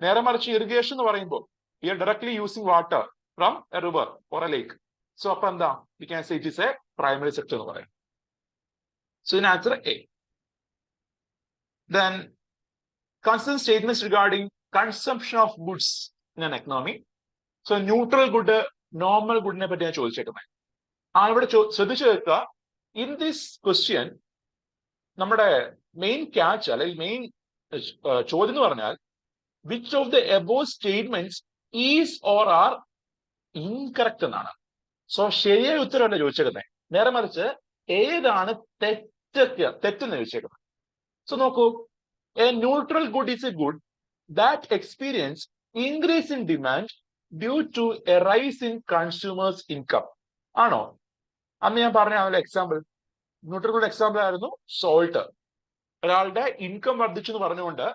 നേരെ മറിച്ച് ഇറിഗേഷൻ എന്ന് പറയുമ്പോൾ we are directly using water from a river or a lake. So അപ്പൊ എന്താ? We can say it is a primary sector എന്ന് പറയും. സോ ഇതിന് answer A. Then concern statements regarding consumption of goods in an economy. So neutral good, normal goodനെ പറ്റി ഞാൻ ചോദിച്ചേക്കുന്നത്. ഇവിടെ ശ്രദ്ധിച്ചു കേൾക്കുക. ഇൻ ദിസ് ക്വസ്റ്റ്യൻ നമ്മുടെ മെയിൻ ക്യാച്ച് അല്ലെങ്കിൽ മെയിൻ ചോദ്യം എന്ന് പറഞ്ഞാൽ which of the above statements is or are incorrect എന്നാണ്. സോ ശരിയായ ഉത്തരവല്ല ചോദിച്ചേക്കുന്നത്, നേരെ മറിച്ച് ഏതാണ് തെറ്റെന്ന് ചോദിച്ചേക്കുന്നത്. സോ നോക്കൂ, a neutral good is a good that experience increase in demand due to a rise in consumers income. ആണോ? അന്ന് ഞാൻ പറഞ്ഞ എക്സാമ്പിൾ, ന്യൂട്രൽ ഗുഡ് എക്സാമ്പിൾ ആയിരുന്നു സോൾട്ട്. ഒരാളുടെ ഇൻകം വർദ്ധിച്ചു എന്ന് പറഞ്ഞുകൊണ്ട്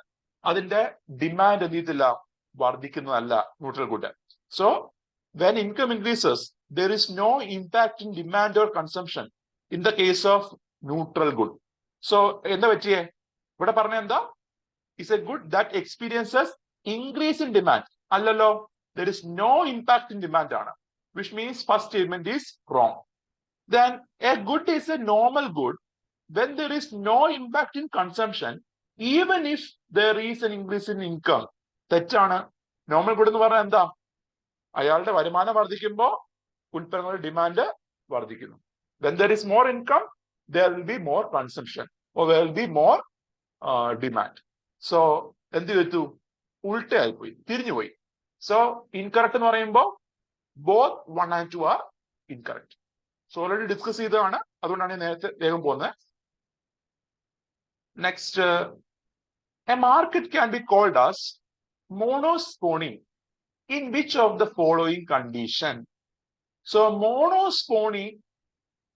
അതിന്റെ ഡിമാൻഡ് എന്ത് ചെയ്തില്ല, വർദ്ധിക്കുന്നതല്ല neutral good. So when income increases there is no impact in demand or consumption in the case of neutral good. So എന്താ പറ്റിയേ? ഇവിടെ പറഞ്ഞ എന്താ? is a good that experiences increase in demand. അല്ലല്ലോ, there is no impact in demand ആണ്, which means first statement is wrong. Then a good is a normal good when there is no impact in consumption even if there is an increase in income. തെറ്റാണ്. Normal good എന്ന് പറഞ്ഞാൽ എന്താ? അയാളുടെ വരുമാനം വർദ്ധിക്കുമ്പോൾ ഉൽപ്പന്നങ്ങളുടെ demand വർദ്ധിക്കുന്നു. when there is more income there will be more consumption or there will be more demand. So എന്ത് ചെയ്തു? ഉൾട്ടയായി പോയി, തിരിഞ്ഞുപോയി. സോ ഇൻകറക്റ്റ് എന്ന് പറയുമ്പോൾ both 1 and 2 are incorrect. So already discuss ചെയ്തതാണ്, അതുകൊണ്ടാണ് ഞാൻ നേരത്തെ വേഗം പോകുന്നത്. Next, a market can be called as monopsony in which of the following condition. So monopsony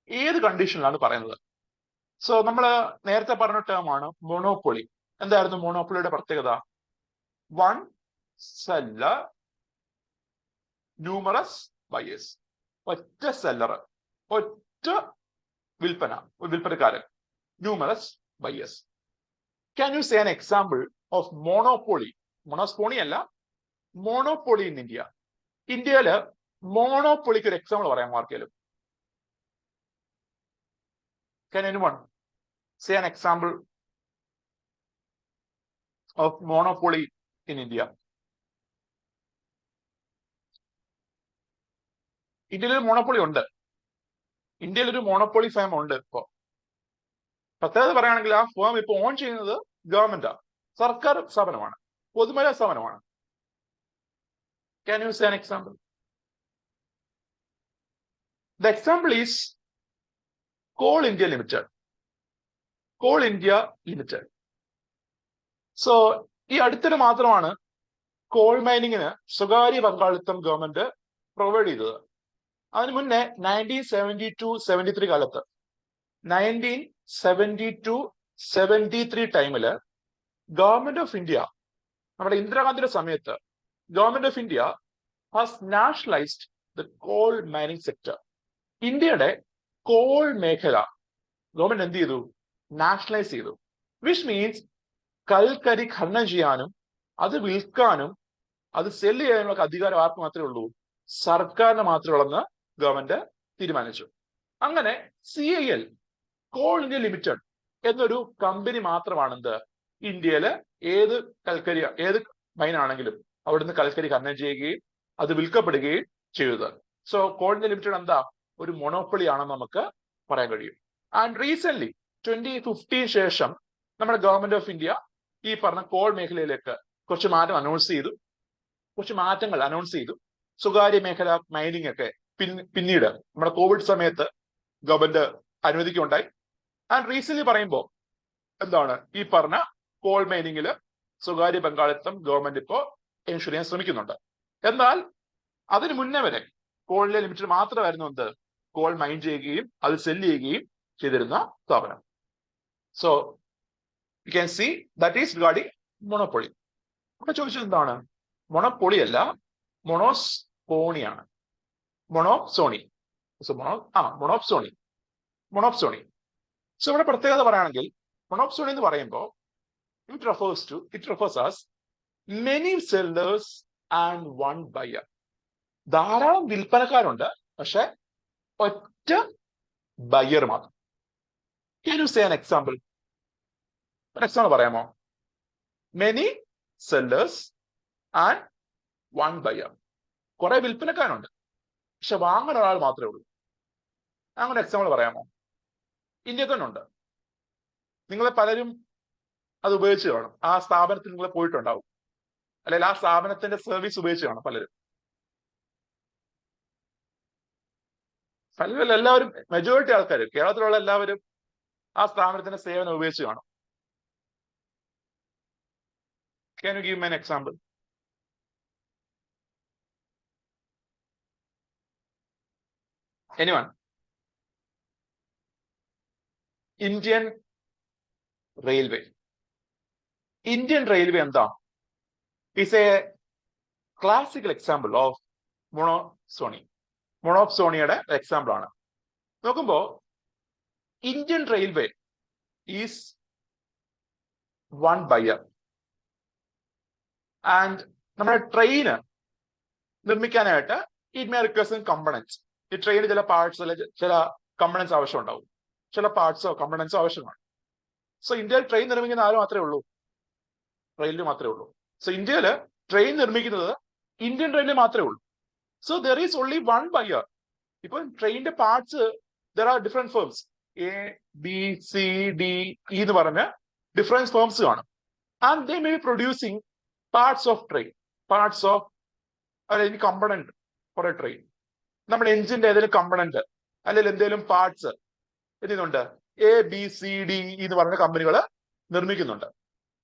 ഏത് കണ്ടീഷനിലാണ് പറയുന്നത്? സോ നമ്മൾ നേരത്തെ പറഞ്ഞ ടേം ആണ് മോണോപ്പൊളി. എന്തായിരുന്നു മോണോപ്പൊളിയുടെ പ്രത്യേകത? One seller, numerous buyers. ഒറ്റ സെല്ലർ, ഒറ്റ വിൽപ്പനക്കാരൻ, numerous buyers. Can you say an example of monopoly? Monopsony അല്ല, മോണോപ്പൊളി ഇൻ ഇന്ത്യ. ഇന്ത്യയില് മോണോപ്പൊളിക്ക് ഒരു എക്സാമ്പിൾ പറയാം ആർക്കെങ്കിലും? Can anyone say an example of monopoly in India? ഇന്ത്യയിൽ ഒരു മോണോപ്പൊളി ഉണ്ട്. ഇന്ത്യയിൽ ഒരു മോണോപ്പൊളി ഫേം ഉണ്ട് ഇപ്പോ. പ്രത്യേകത പറയുകയാണെങ്കിൽ ആ ഫേം ഇപ്പൊ ഓൺ ചെയ്യുന്നത് ഗവൺമെന്റാ, സർക്കാർ സ്ഥാപനമാണ്, പൊതുമേഖലാ സ്ഥാപനമാണ്. Can you say an example? The example is Coal India Limited. Coal India Limited. So ഈ അടുത്തിടെ മാത്രമാണ് കോൾ മൈനിങ്ങിന് സ്വകാര്യ പങ്കാളിത്തം ഗവൺമെന്റ് പ്രൊവൈഡ് ചെയ്തത്. അതിന് മുന്നേ 1972-73 കാലത്ത് 1972-73 ടൈമില് ഗവൺമെന്റ് ഓഫ് ഇന്ത്യ, നമ്മുടെ ഇന്ദിരാഗാന്ധിയുടെ സമയത്ത് government of India has nationalised the call mining sector. ഇന്ത്യയുടെ കോൾ മേഖല ഗവൺമെന്റ് എന്ത് ചെയ്തു? നാഷണലൈസ് ചെയ്തു. വിച്ച് മീൻസ് കൽക്കരി ഖനനം ചെയ്യാനും അത് വിൽക്കാനും അത് സെല്ല് ചെയ്യാനുള്ള അധികാരം ആർക്ക് മാത്രമേ ഉള്ളൂ? സർക്കാരിന് മാത്രമേ ഉള്ളെന്ന് ഗവൺമെന്റ് തീരുമാനിച്ചു. അങ്ങനെ CIL, കോൾ ഇന്ത്യ ലിമിറ്റഡ് എന്നൊരു കമ്പനി മാത്രമാണ് എന്ത് ഇന്ത്യയില് ഏത് കൽക്കരി, ഏത് മൈനാണെങ്കിലും അവിടുന്ന് കൽക്കരി ഖനനം ചെയ്യുകയും അത് വിൽക്കപ്പെടുകയും ചെയ്തത്. സോ കോൾ ഇന്ത്യ ലിമിറ്റഡ് എന്താ? ഒരു മൊണോപ്പൊളി ആണെന്ന് നമുക്ക് പറയാൻ കഴിയും. ആൻഡ് റീസെന്റ് 2015 ശേഷം നമ്മുടെ ഗവൺമെന്റ് ഓഫ് ഇന്ത്യ ഈ പറഞ്ഞ കോൾ മേഖലയിലേക്ക് കുറച്ച് മാറ്റങ്ങൾ അനൗൺസ് ചെയ്തു. സ്വകാര്യ മേഖല മൈനിങ് ഒക്കെ പിന്നീട് നമ്മുടെ കോവിഡ് സമയത്ത് ഗവൺമെന്റ് അനുവദിക്കുകയുണ്ടായി. ആൻഡ് റീസെന്റ് പറയുമ്പോൾ എന്താണ് ഈ പറഞ്ഞ കോൾ മൈനിങ്ങില് സ്വകാര്യ പങ്കാളിത്തം ഗവൺമെന്റ് ഇപ്പോ എൻഷുർ ചെയ്യാൻ ശ്രമിക്കുന്നുണ്ട്. എന്നാൽ അതിന് മുന്നേ വരെ കോൾ ഇന്ത്യ ലിമിറ്റഡ് മാത്രമായിരുന്നു എന്ത് കോൾ മൈൻ ചെയ്യുകയും അത് സെല്ല് ചെയ്യുകയും ചെയ്തിരുന്ന സ്ഥാപനം. So you can C that is regarding monopoly. ഇവിടെ ചോദിച്ചത് എന്താണ്? മൊണോപ്പൊളി അല്ല, മൊണോസോണിയാണ്. മൊണോസോണി. സോ ഇവിടെ പ്രത്യേകത പറയുകയാണെങ്കിൽ മൊണോസോണി എന്ന് പറയുമ്പോൾ it refers as many sellers and one buyer. ധാരാളം വിൽപ്പനക്കാരുണ്ട്, പക്ഷെ ഒറ്റ ബയർ മാത്രം. Can you say an example? ഒരു എക്സാമ്പിൾ പറയാമോ? Many sellers and one buyer. കുറെ വിൽപ്പനക്കാരുണ്ട്, പക്ഷെ വാങ്ങാൻ ഒരാൾ മാത്രമേ ഉള്ളൂ. അങ്ങനെ എക്സാമ്പിൾ പറയാമോ? ഇന്ത്യയിൽ തന്നെ ഉണ്ട്. നിങ്ങളെ പലരും അത് ഉപയോഗിച്ച് കാണും. ആ സ്ഥാപനത്തിൽ നിങ്ങൾ പോയിട്ടുണ്ടാവും, അല്ലെങ്കിൽ ആ സ്ഥാപനത്തിന്റെ സർവീസ് ഉപയോഗിച്ച് കാണും പലരും. എല്ലാവരും, മെജോറിറ്റി ആൾക്കാർ, കേരളത്തിലുള്ള എല്ലാവരും ആ സ്ഥാപനത്തിന്റെ സേവനം ഉപയോഗിച്ച് കാണും. Can you give me an example? Anyone? Indian Railway. Indian Railway എന്താ? Is a classical example of monopoly. മൊണോപ്സോണിയുടെ എക്സാമ്പിൾ ആണ്. നോക്കുമ്പോ Indian Railway is one buyer. And നമ്മുടെ ട്രെയിന് നിർമ്മിക്കാനായിട്ട് it may require some components. ഈ ട്രെയിന് ചില പാർട്സ്, ചില കമ്പണൻസ് ആവശ്യം ഉണ്ടാവും, ചില പാർട്സോ കമ്പണൻസോ ആവശ്യമാണ്. സോ ഇന്ത്യയിൽ ട്രെയിൻ നിർമ്മിക്കുന്ന ആരും മാത്രമേ ഉള്ളൂ? റെയിൽവേ മാത്രമേ ഉള്ളൂ. സോ ഇന്ത്യയില് ട്രെയിൻ നിർമ്മിക്കുന്നത് ഇന്ത്യൻ റെയിൽവേ മാത്രമേ ഉള്ളൂ. So there is only one buyer. ഇപ്പൊ ട്രെയിനിന്റെ parts there are different firms, A, B, C, D, E എന്ന് പറഞ്ഞ ഡിഫറെന്റ് ഫേംസ് കാണും. And they may be producing parts of train, parts of അല്ലെങ്കിൽ component four A train. നമ്മുടെ എഞ്ചിന്റെ ഏതെങ്കിലും component അല്ലെങ്കിൽ എന്തെങ്കിലും പാർട്സ് എന്തുണ്ട് A, B, C, D, E എന്ന് പറഞ്ഞ കമ്പനികൾ നിർമ്മിക്കുന്നുണ്ട്.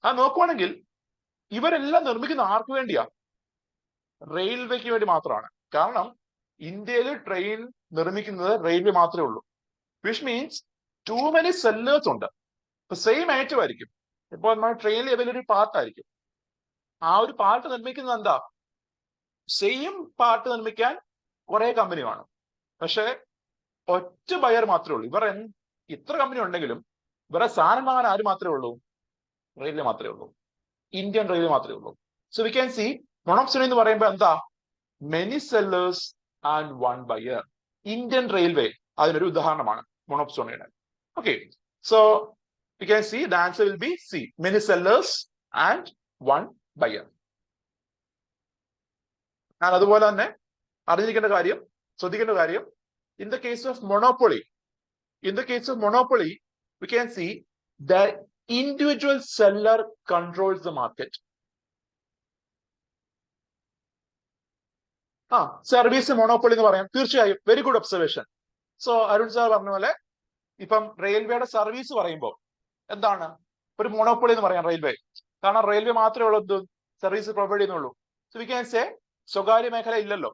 അത് നോക്കുവാണെങ്കിൽ ഇവരെല്ലാം നിർമ്മിക്കുന്ന ആർക്ക് വേണ്ടിയാ? റെയിൽവേക്ക് വേണ്ടി മാത്രമാണ്. കാരണം ഇന്ത്യയിൽ ട്രെയിൻ നിർമ്മിക്കുന്നത് റെയിൽവേ മാത്രമേ ഉള്ളൂ. Which means too many sellers ഉണ്ട്. ഇപ്പൊ സെയിം ഐറ്റം ആയിരിക്കും. ഇപ്പൊ നമ്മുടെ ട്രെയിനിൽ ഏതെങ്കിലും ഒരു പാർട്ട് ആയിരിക്കും. ആ ഒരു പാർട്ട് നിർമ്മിക്കുന്നത് എന്താ? സെയിം പാർട്ട് നിർമ്മിക്കാൻ കുറെ കമ്പനി കാണും, പക്ഷെ ഒറ്റ ബയർ മാത്രമേ ഉള്ളൂ. ഇവർ ഇത്ര കമ്പനി ഉണ്ടെങ്കിലും ഇവരെ സാധനം വാങ്ങാൻ ആര് മാത്രമേ ഉള്ളൂ? റെയിൽവേ മാത്രമേ ഉള്ളൂ. ഇന്ത്യൻ റെയിൽവേ മാത്രമേ ഉള്ളൂ. So we can C monopsony എന്ന് പറയുമ്പോൾ എന്താ? Many sellers and one buyer. Indian Railway അതിനൊരു ഉദാഹരണമാണ് മോണോപ്സോണിയുടെ. Okay, so you can see the answer will be C, many sellers and one buyer. And അതുപോലെ തന്നെ അറിഞ്ഞിരിക്കേണ്ട കാര്യം, ശ്രദ്ധിക്കേണ്ട കാര്യം, in the case of monopoly, we can see the individual seller controls the market. Service monopoly എന്ന് പറയാം, തീർച്ചയായും. Very good observation. So Arun sir പറഞ്ഞ പോലെ ഇപ്പം റെയിൽവേയുടെ സർവീസ് പറയുമ്പോൾ എന്താണ് ഒരു മോണോപ്പൊളി എന്ന് പറയാം റെയിൽവേ, കാരണം റെയിൽവേ മാത്രമേ ഉള്ളൂ എന്ത് സർവീസ് പ്രൊവൈഡ് ചെയ്യുന്നുള്ളൂ. സോ വി ക്യാൻ സേ സ്വകാര്യ മേഖല ഇല്ലല്ലോ.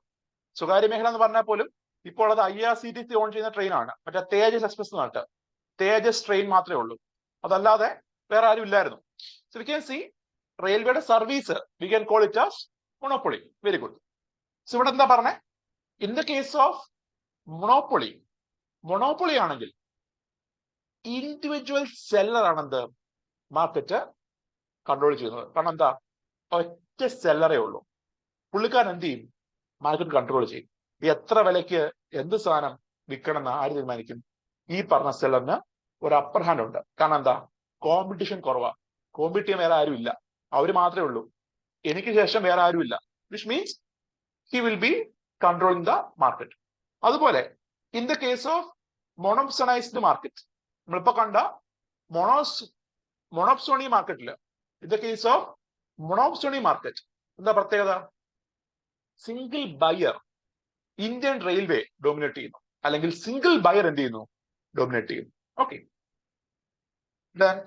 സ്വകാര്യ മേഖല എന്ന് പറഞ്ഞാൽ പോലും ഇപ്പോൾ അത് IRCTC ഓൺ ചെയ്യുന്ന ട്രെയിനാണ്, മറ്റേ തേജസ് എക്സ്പ്രസ് നാട്ട് തേജസ് ട്രെയിൻ മാത്രമേ ഉള്ളൂ, അതല്ലാതെ വേറെ ആരും ഇല്ലായിരുന്നു. സോ വി ക്യാൻ സി റെയിൽവേയുടെ service we can call it as monopoly. Very good. So ഇവിടെ എന്താ പറഞ്ഞേ, in the case of monopoly ആണെങ്കിൽ ഇൻഡിവിജ്വൽ സെല്ലർ ആണെന്ത് മാർക്കറ്റ് കൺട്രോൾ ചെയ്യുന്നത്. കാരണം എന്താ, ഒറ്റ സെല്ലറേ ഉള്ളൂ. പുള്ളിക്കാരൻ എന്ത് ചെയ്യും, മാർക്കറ്റ് കൺട്രോൾ ചെയ്യും. എത്ര വിലയ്ക്ക് എന്ത് സാധനം വിൽക്കണം എന്ന് ആര് തീരുമാനിക്കും? ഈ പറഞ്ഞ സെല്ലറിന് ഒരു അപ്പർ ഹാൻഡ് ഉണ്ട്. കാരണം എന്താ, കോമ്പറ്റീഷൻ കുറവാ, കോമ്പീറ്റ് ചെയ്യാൻ വേറെ ആരും ഇല്ല, അവര് മാത്രമേ ഉള്ളൂ, എനിക്ക് ശേഷം വേറെ ആരും ഇല്ല. Which means he will be controlling the market. അതുപോലെ in the case of monopolized market, നമ്മളിപ്പോ കണ്ട മോണോപ്സോണി മാർക്കറ്റില്, in the case of monopolized market എന്താ പ്രത്യേകത? Single buyer Indian railway dominate ചെയ്യുന്നു, അല്ലെങ്കിൽ സിംഗിൾ ബയർ എന്ത് ചെയ്യുന്നു, ഡോമിനേറ്റ് ചെയ്യുന്നു. Okay,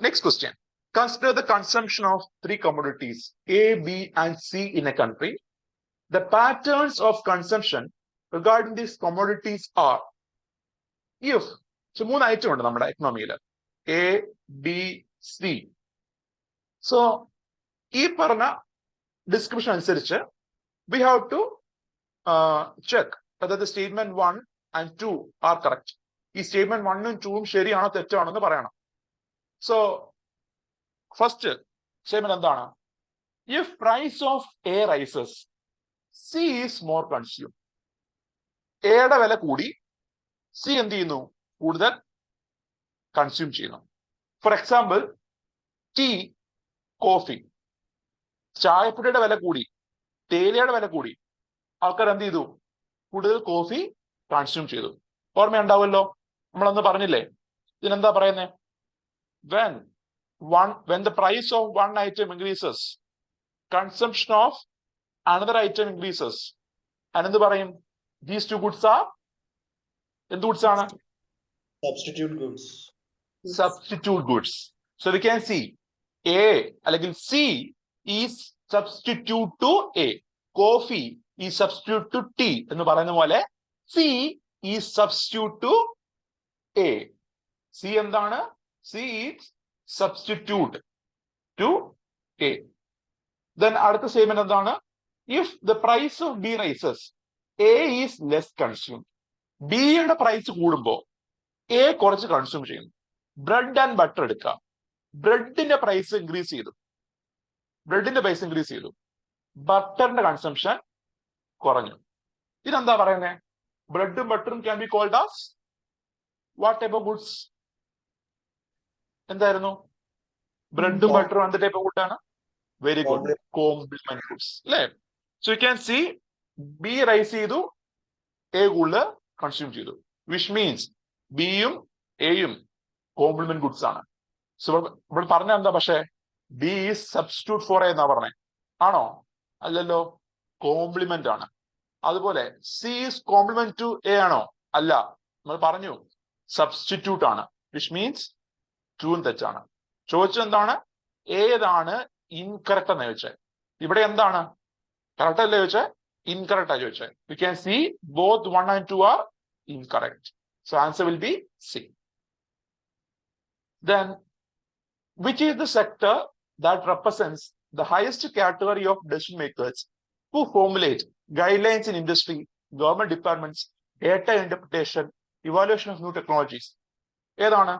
next question. Consider the consumption of 3 commodities A, B and C in a country. The patterns of consumption regarding these commodities are if. So 3 item ഉണ്ട് നമ്മുടെ എക്കണോമിയിൽ, A, B, C. So ഈ പറഞ്ഞ description അനുസരിച്ച് we have to check whether the statement 1 and 2 are correct. ഈ statement 1 ഉം 2 ഉം ശരിയാണോ തെറ്റാണോ എന്ന് പറയണം. So ഫസ്റ്റ് സ്റ്റേറ്റ്മെന്റ് എന്താണ്? If price of A rises, C is more consumed. എയുടെ വില കൂടി C എന്ത് ചെയ്യുന്നു, കൂടുതൽ കൺസ്യൂം ചെയ്യുന്നു. ഫോർ എക്സാമ്പിൾ ടീ, കോഫി, ചായപ്പൊടിയുടെ വില കൂടി, തേയിലയുടെ വില കൂടി, ആൾക്കാർ എന്ത് ചെയ്തു, കൂടുതൽ കോഫി കൺസ്യൂം ചെയ്തു. ഓർമ്മയുണ്ടാവുമല്ലോ, നമ്മളന്ന് പറഞ്ഞില്ലേ, ഇതിനെന്താ പറയുന്നത്? when the price of one item increases, consumption of another item increases. And എന്ത് പറയും? These two goods are എന്ത് ഗുഡ്സ് ആണ്? Substitute goods. Substitute goods. So we can see A അല്ലെങ്കിൽ C is substitute to A. Coffee is substitute to tea എന്ന് പറയുന്ന പോലെ C is substitute to A. C എന്താണ്? C is substitute to A. Then അടുത്ത statement എന്താണ്? If the price of B rises, A is less consumed. B യുടെ price കൂടുമ്പോൾ A കുറച്ച് consume ചെയ്യുന്നു. ബ്രെഡ് ആൻഡ് ബട്ടർ എടുക്കാം, ബ്രെഡിന്റെ പ്രൈസ് ഇൻക്രീസ് ചെയ്തു, ബട്ടറിന്റെ consumption കുറഞ്ഞു. ഇതെന്താ പറയുന്നത്? ബ്രെഡും ബട്ടറും can be called as what type of goods? എന്തായിരുന്നു? ബ്രെഡും ബട്ടറും എന്ത് ടൈപ്പ് ഓഫ് ഗുഡാണ്? വെരി ഗുഡ്, കോംപ്ലിമെന്റ് ഗുഡ്സ് അല്ലേ? So you can see B rise ചെയ്തു, എ കൂടുതൽ കൺസ്യൂം ചെയ്തു, വിച്ച് മീൻസ് ബിയും എയും കോംപ്ലിമെന്റ് ഗുഡ്സ് ആണ്. സോ ഇവിടെ പറഞ്ഞ എന്താ? പക്ഷേ B is substitute for A എന്നാ പറഞ്ഞേ, ആണോ? അല്ലല്ലോ, കോംപ്ലിമെന്റ് ആണ്. അതുപോലെ C is complement to A ആണോ? അല്ല, നമ്മൾ പറഞ്ഞു സബ്സ്റ്റിറ്റ്യൂട്ട് ആണ്, വിച്ച് മീൻസ് ട്രൂവും തെറ്റാണ്. ചോദിച്ചത് എന്താണ്? ഏതാണ് ഇൻകറക്റ്റ് എന്ന് ചോദിച്ചത്. ഇവിടെ എന്താണ് കറക്റ്റ് അല്ലേ ചോദിച്ചത്? ഇൻകറക്റ്റ് ആ ചോദിച്ചത്. V can C both 1 and 2 are incorrect. So answer will B C. Then which is the sector that represents the highest category of decision makers who formulate guidelines in industry, government departments, data interpretation, evaluation of new technologies? ഏതാണ്?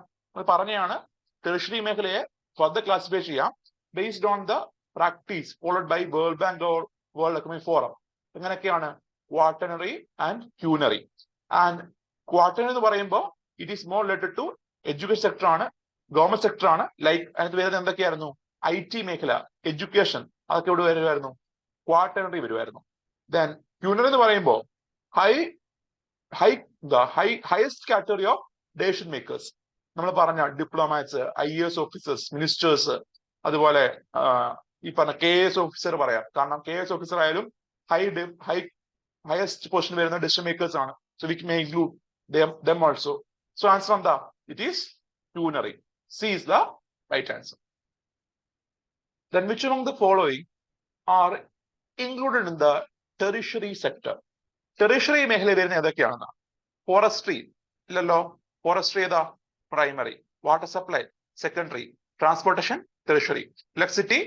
പറഞ്ഞാണ് tertiary മേഖലയെ further classify ചെയ്യാം based on the practice followed by World Bank or World Economic Forum. എങ്ങനെയൊക്കെയാണ്? quaternary and quinary. And quaternary എന്ന് പറയുമ്പോൾ it is more related to education sector ആണ്, government sector ആണ്. Like അതിനകത്ത് വരുന്നത് എന്തൊക്കെയായിരുന്നു? IT മേഖല, എഡ്യൂക്കേഷൻ, അതൊക്കെ ഇവിടെ വരുമായിരുന്നു, ക്വാർട്ടർലി വരുമായിരുന്നു. ദെൻ ക്യൂണറി എന്ന് പറയുമ്പോൾ highest category of decision makers. നമ്മൾ പറഞ്ഞ ഡിപ്ലോമാറ്റ്സ്, IAS ഓഫീസേഴ്സ്, മിനിസ്റ്റേഴ്സ്, അതുപോലെ ഈ പറഞ്ഞ KS ഓഫീസർ പറയാം. കാരണം KS ഓഫീസർ ആയാലും ഹയസ്റ്റ് പൊസിഷൻ വരുന്ന ഡെസിഷൻ മേക്കേഴ്സ് ആണ്. So we may include them also. So answer എന്താ? It is quinary. C is the right answer. Then which among the following are included in the tertiary sector? Tertiary മേഖല വരുന്ന ഏതൊക്കെയാണെന്ന്? Forestry ഇല്ലല്ലോ. Forestry ഏതാ? Primary. Water supply secondary. Transportation tertiary. Electricity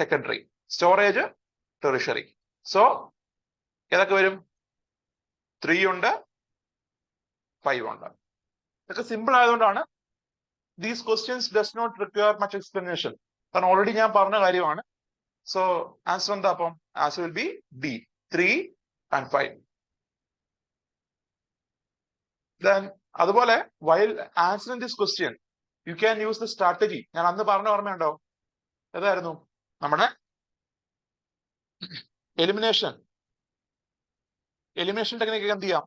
secondary. Storage tertiary. So ഏതൊക്കെ വരും? 3 ഉണ്ട്, 5 ഉണ്ട്. ഇതൊക്കെ സിമ്പിൾ ആയതുകൊണ്ടാണ് these questions does not require much explanation. കാരണം ഓൾറെഡി ഞാൻ പറഞ്ഞ കാര്യമാണ്. സോ ആൻസർ എന്താ? അപ്പം answer will B D, 3 and 5. Then അതുപോലെ while answering this question you can use the strategy. ഞാൻ അന്ന് പറഞ്ഞ ഓർമ്മയുണ്ടോ? ഏതായിരുന്നു? നമ്മുടെ എലിമിനേഷൻ ടെക്നിക്ക് എന്ത് ചെയ്യാം?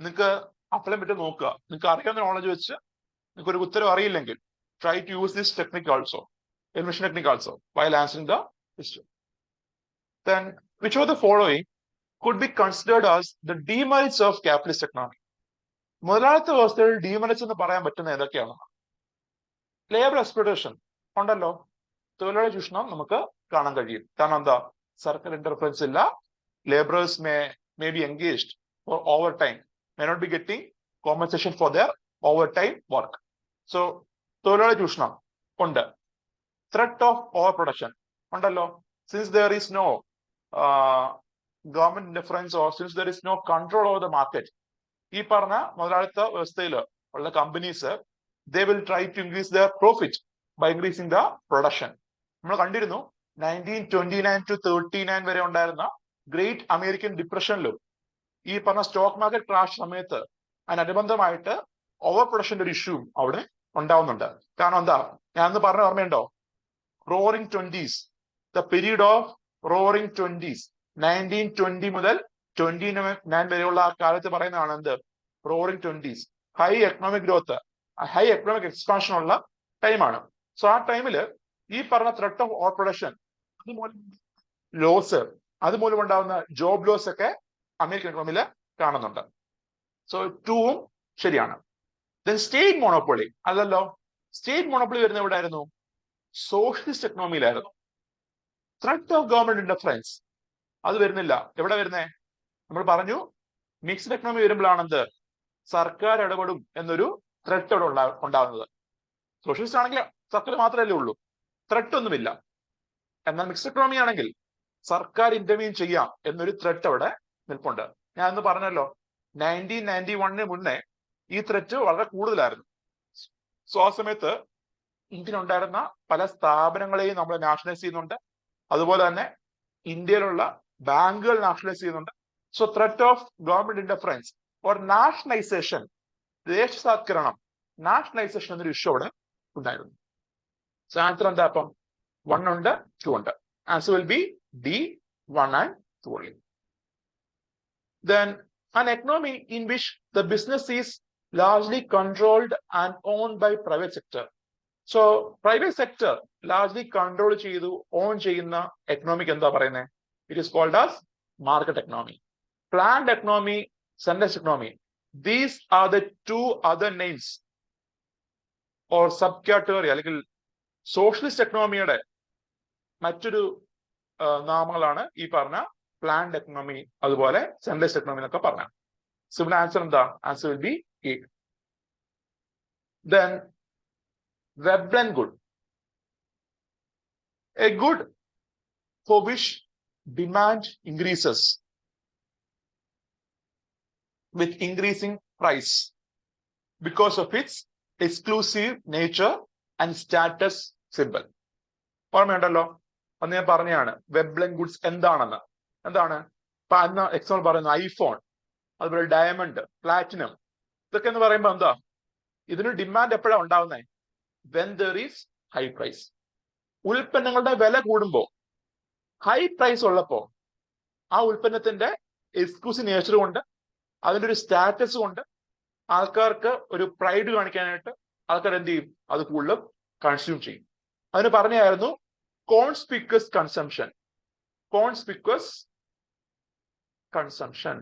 നിങ്ങൾക്ക് അപ്പളം വിട്ട് നോക്കുക. നിങ്ങൾക്ക് അറിയാവുന്ന നോളജ് വെച്ച് നിങ്ങൾക്ക് ഒരു ഉത്തരം അറിയില്ലെങ്കിൽ try to use this technique also, elimination technique also, while answering the question. Then which of the following could be considered as the demerits of capitalist economy? മുതലാളിത്ത വ്യവസ്ഥയിൽ ഡീമെറിറ്റ്സ് എന്ന് പറയാൻ പറ്റുന്ന ഏതൊക്കെയാണ്? ലേബർ എക്സ്പ്ലോയിറ്റേഷൻ ഉണ്ടല്ലോ, തൊഴിലാളി ചൂഷണം നമുക്ക് കാണാൻ കഴിയും. കാരണം എന്താ? സർക്കാർ ഇന്റർഫറൻസ് ഇല്ല. Labourers may be engaged for overtime, may not be getting compensation for their overtime work. So തൊഴിലാളി ചൂഷണം ഉണ്ട്. ത്രെറ്റ് ഓഫ് ഓവർ പ്രൊഡക്ഷൻ ഉണ്ടല്ലോ. Since there is no government interference or since there is no control over the market, ഈ പറഞ്ഞ മുതലാളിത്ത വ്യവസ്ഥയിൽ ഉള്ള companies they will try to increase their profit by increasing the production. നമ്മൾ കണ്ടിരുന്നു 1929 to 39 വരെ ഉണ്ടായിരുന്ന ഗ്രേറ്റ് അമേരിക്കൻ ഡിപ്രഷനിലും ഈ പറഞ്ഞ സ്റ്റോക്ക് മാർക്കറ്റ് ക്രാഷ് സമയത്ത് അതിനനുബന്ധമായിട്ട് ഓവർ പ്രൊഡക്ഷന്റെ ഒരു ഇഷ്യൂ അവിടെ ഉണ്ടാവുന്നുണ്ട്. കാരണം എന്താ? ഞാൻ അന്ന് പറഞ്ഞ ഓർമ്മയുണ്ടോ? Roaring 20s, the period of roaring 20s, 1920 മുതൽ 29 വരെയുള്ള ആ കാലത്ത് പറയുന്നതാണ് എന്ത്? Roaring 20s. High economic growth, high economic expansion ഉള്ള ടൈമാണ്. സോ ആ ടൈമില് ഈ പറഞ്ഞ ത്രെറ്റ് ഓഫ് ഓവർ പ്രൊഡക്ഷൻ, അതുമൂലം ലോസ്, അതുമൂലം ഉണ്ടാകുന്ന ജോബ് ലോസ് ഒക്കെ അമേരിക്കൻ എക്കണോമിയിൽ കാണുന്നുണ്ട്. സോ 2ഉം ശരിയാണ്. ദെൻ സ്റ്റേറ്റ് മോണോപ്പൊളി അല്ലല്ലോ. സ്റ്റേറ്റ് മോണോപ്പൊളി വരുന്ന എവിടെ ആയിരുന്നു? സോഷ്യലിസ്റ്റ് എക്കണോമിയിലായിരുന്നു. ത്രെറ്റ് ഓഫ് ഗവൺമെന്റ് ഇന്റർഫറൻസ് അത് വരുന്നില്ല. എവിടെ വരുന്നേ? നമ്മൾ പറഞ്ഞു മിക്സ്ഡ് എക്കണോമി വരുമ്പോഴാണെന്ത്? സർക്കാർ ഇടപെടും എന്നൊരു ത്രെറ്റ് അവിടെ ഉണ്ടാകുന്നത്. സോഷ്യലിസ്റ്റ് ആണെങ്കിൽ സർക്കാർ മാത്രമല്ലേ ഉള്ളൂ, ത്രെറ്റ് ഒന്നുമില്ല. എന്നാൽ മിക്സ്ഡ് എക്കണോമി ആണെങ്കിൽ സർക്കാർ ഇന്റർവ്യൂ ചെയ്യാം എന്നൊരു ത്രെറ്റ് അവിടെ നിൽപ്പുണ്ട്. ഞാൻ അന്ന് പറഞ്ഞല്ലോ 1991 മുന്നേ ഈ ത്രെറ്റ് വളരെ കൂടുതലായിരുന്നു. സോ ആ സമയത്ത് ഇന്ത്യയിലുണ്ടായിരുന്ന പല സ്ഥാപനങ്ങളെയും നമ്മൾ നാഷണലൈസ് ചെയ്യുന്നുണ്ട്. അതുപോലെ തന്നെ ഇന്ത്യയിലുള്ള ബാങ്കുകൾ നാഷണലൈസ് ചെയ്യുന്നുണ്ട്. So threat of government interference or nationalisation, ദേശസാത്കരണം, നാഷണലൈസേഷൻ എന്നൊരു ഇഷ്യൂ അവിടെ ഉണ്ടായിരുന്നു. സോ ആൻസർ എന്താ? അപ്പം 1 ഉണ്ട്, 2 ഉണ്ട്. Answer will B D, 1 and 2 only. Then an economy in which the business is largely controlled and owned by private sector. So private sector largely control ചെയ്തു on ചെയ്യുന്ന economic എന്താ പറയുന്നത്? It is called as market economy. Planned economy, centralized economy. These are the 2 other names or subcategory അല്ലെങ്കിൽ socialist എക്കണോമിയുടെ മറ്റൊരു നാമങ്ങളാണ് ഈ പറഞ്ഞ planned economy, അതുപോലെ centralised economy എന്നൊക്കെ പറഞ്ഞ. സിമ്പിൾ ആൻസർ എന്താ? Answer will be A. Then Veblen good, a good for which demand increases with increasing price because of its exclusive nature and status symbol. ഓർമ്മയുണ്ടല്ലോ, അന്ന് ഞാൻ പറഞ്ഞാണ് വെബ്ലൻ ഗുഡ്സ് എന്താണെന്ന്. എന്താണ്? അന്ന് എക്സാമ്പിൾ പറയുന്നു ഐഫോൺ, അതുപോലെ ഡയമണ്ട്, പ്ലാറ്റിനം, ഇതൊക്കെ എന്ന് പറയുമ്പോൾ എന്താ, ഇതിന് ഡിമാൻഡ് എപ്പോഴാണ് ഉണ്ടാവുന്നത്? When there is high price. ഉൽപ്പന്നങ്ങളുടെ വില കൂടുമ്പോൾ, ഹൈ പ്രൈസ് ഉള്ളപ്പോ ആ ഉൽപ്പന്നത്തിന്റെ എക്സ്ക്ലൂസീവ് നേച്ചർ കൊണ്ട്, അതിന്റെ ഒരു സ്റ്റാറ്റസ് കൊണ്ട് ആൾക്കാർക്ക് ഒരു പ്രൈഡ് കാണിക്കാനായിട്ട് ആൾക്കാർ എന്ത് ചെയ്യും? അത് കൂടുതലും കൺസ്യൂം ചെയ്യും. അതിന് പറഞ്ഞായിരുന്നു കോൺസ്പിക്വസ് കൺസംഷൻ. കോൺസ്പിക്വസ് കൺസംഷൻ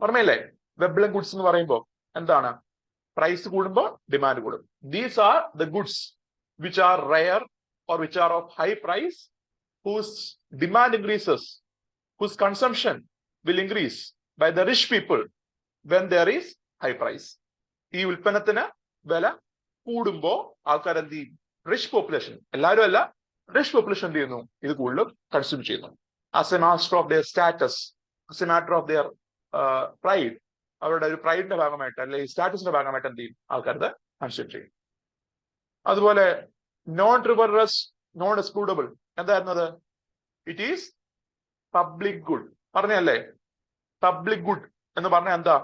ഓർമ്മയില്ലേ? വെബിളും ഗുഡ്സ് എന്ന് പറയുമ്പോൾ എന്താണ്? പ്രൈസ് കൂടുമ്പോൾ ഡിമാൻഡ് കൂടും. These are the goods which R rare or which are of high price, whose demand increases, whose consumption will increase by the rich people when there is high price. ഈ ഉൽപ്പന്നത്തിന് വില കൂടുമ്പോ ആൾക്കാർ എന്ത് ചെയ്യും? Rich population, എല്ലാവരും അല്ല, rich population എന്ത് ചെയ്യുന്നു? ഇത് കൂടുതലും കൺസ്യൂം ചെയ്യുന്നു. As A master of their status, as A matter of their pride, അവരുടെ ഒരു പ്രൈഡിന്റെ ഭാഗമായിട്ട് അല്ലെങ്കിൽ സ്റ്റാറ്റസിന്റെ ഭാഗമായിട്ട് എന്ത് ചെയ്യും? ആൾക്കാർ ഇത് കൺസ്യൂം ചെയ്യും. അതുപോലെ നോൺ റിവർസ്, നോൺ എക്സ്ക്ലൂഡബിൾ എന്തായിരുന്നത്? It is public good. പറഞ്ഞല്ലേ, പബ്ലിക് ഗുഡ് എന്ന് പറഞ്ഞാൽ എന്താ?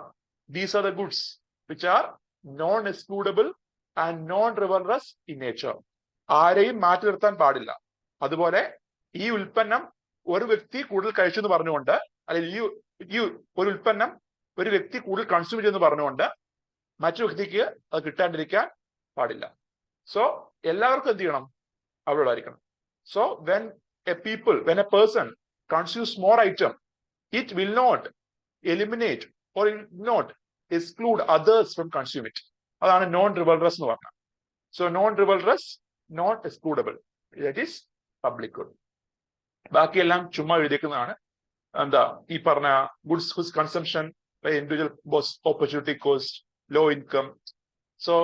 These are the goods which are non excludable and non rivalrous in nature. ആരെയും മാറ്റി നിർത്താൻ പാടില്ല. അതുപോലെ ഈ ഉൽപ്പന്നം ഒരു വ്യക്തി കൂടുതൽ കഴിച്ചു എന്ന് പറഞ്ഞുകൊണ്ട്, അല്ലെങ്കിൽ ഈ ഒരു ഉൽപ്പന്നം ഒരു വ്യക്തി കൂടുതൽ കൺസ്യൂം ചെയ്യുമെന്ന് പറഞ്ഞുകൊണ്ട് മറ്റു വ്യക്തിക്ക് അത് കിട്ടാണ്ടിരിക്കാൻ പാടില്ല. സോ എല്ലാവർക്കും എന്ത് ചെയ്യണം? അവിടെ ആയിരിക്കണം. So when a person consumes more item, it will not eliminate or it will not exclude others from consume it. അതാണ് നോൺ റിവൽറസ് എന്ന് പറഞ്ഞത്. So non rivalrous, non excludable, that is public good. ബാക്കിയെല്ലാം ചുമ്മാ എഴുതിക്കുന്നതാണ്. എന്താ ഈ പറഞ്ഞ goods whose consumption by individual opportunity cost, low income. So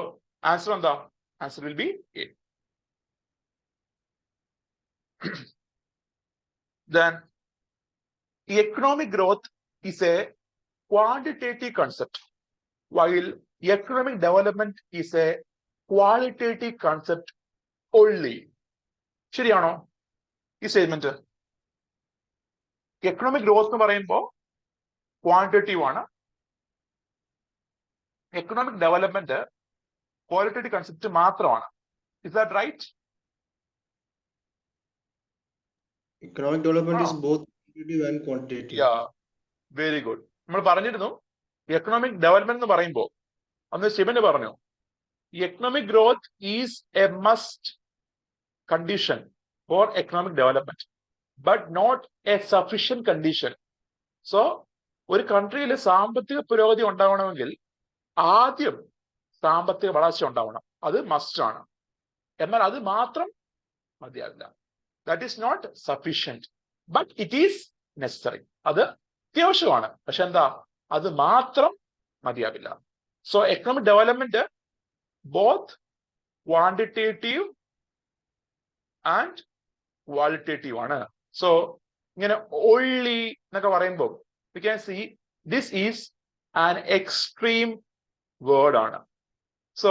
answer എന്താ? Answer will be A. Then economic growth is a quantitative concept, while economic development is a qualitative concept only. ശരിയാണോ ഈ statement? Economic growth എന്ന് പറയുമ്പോൾ quantitative ആണ്, economic development qualitative concept മാത്രമാണ്. Is that right? Economic development is both quantitative and quantitative. Yeah, very good. നമ്മൾ പറഞ്ഞിരുന്നു economic development എന്ന് പറയുമ്പോൾ അന്ന് ശിവന് പറഞ്ഞു economic growth is a must condition for economic development but not a sufficient condition. So ഒരു കൺട്രിയിൽ സാമ്പത്തിക പുരോഗതി ഉണ്ടാവണമെങ്കിൽ ആദ്യം സാമ്പത്തിക വളർച്ച ഉണ്ടാവണം. അത് മസ്റ്റ് ആണ്. എന്നാൽ അത് മാത്രം മതിയാവില്ല. That is not sufficient, but it is necessary. അത് അത്യാവശ്യമാണ്, പക്ഷെ എന്താ, അത് മാത്രം മതിയാവില്ല. So economic development both quantitative and qualitative ആണ്. സോ ഇങ്ങനെ ഓൺലി എന്നൊക്കെ പറയുമ്പോൾ we can see this is an extreme word ആണ്. സോ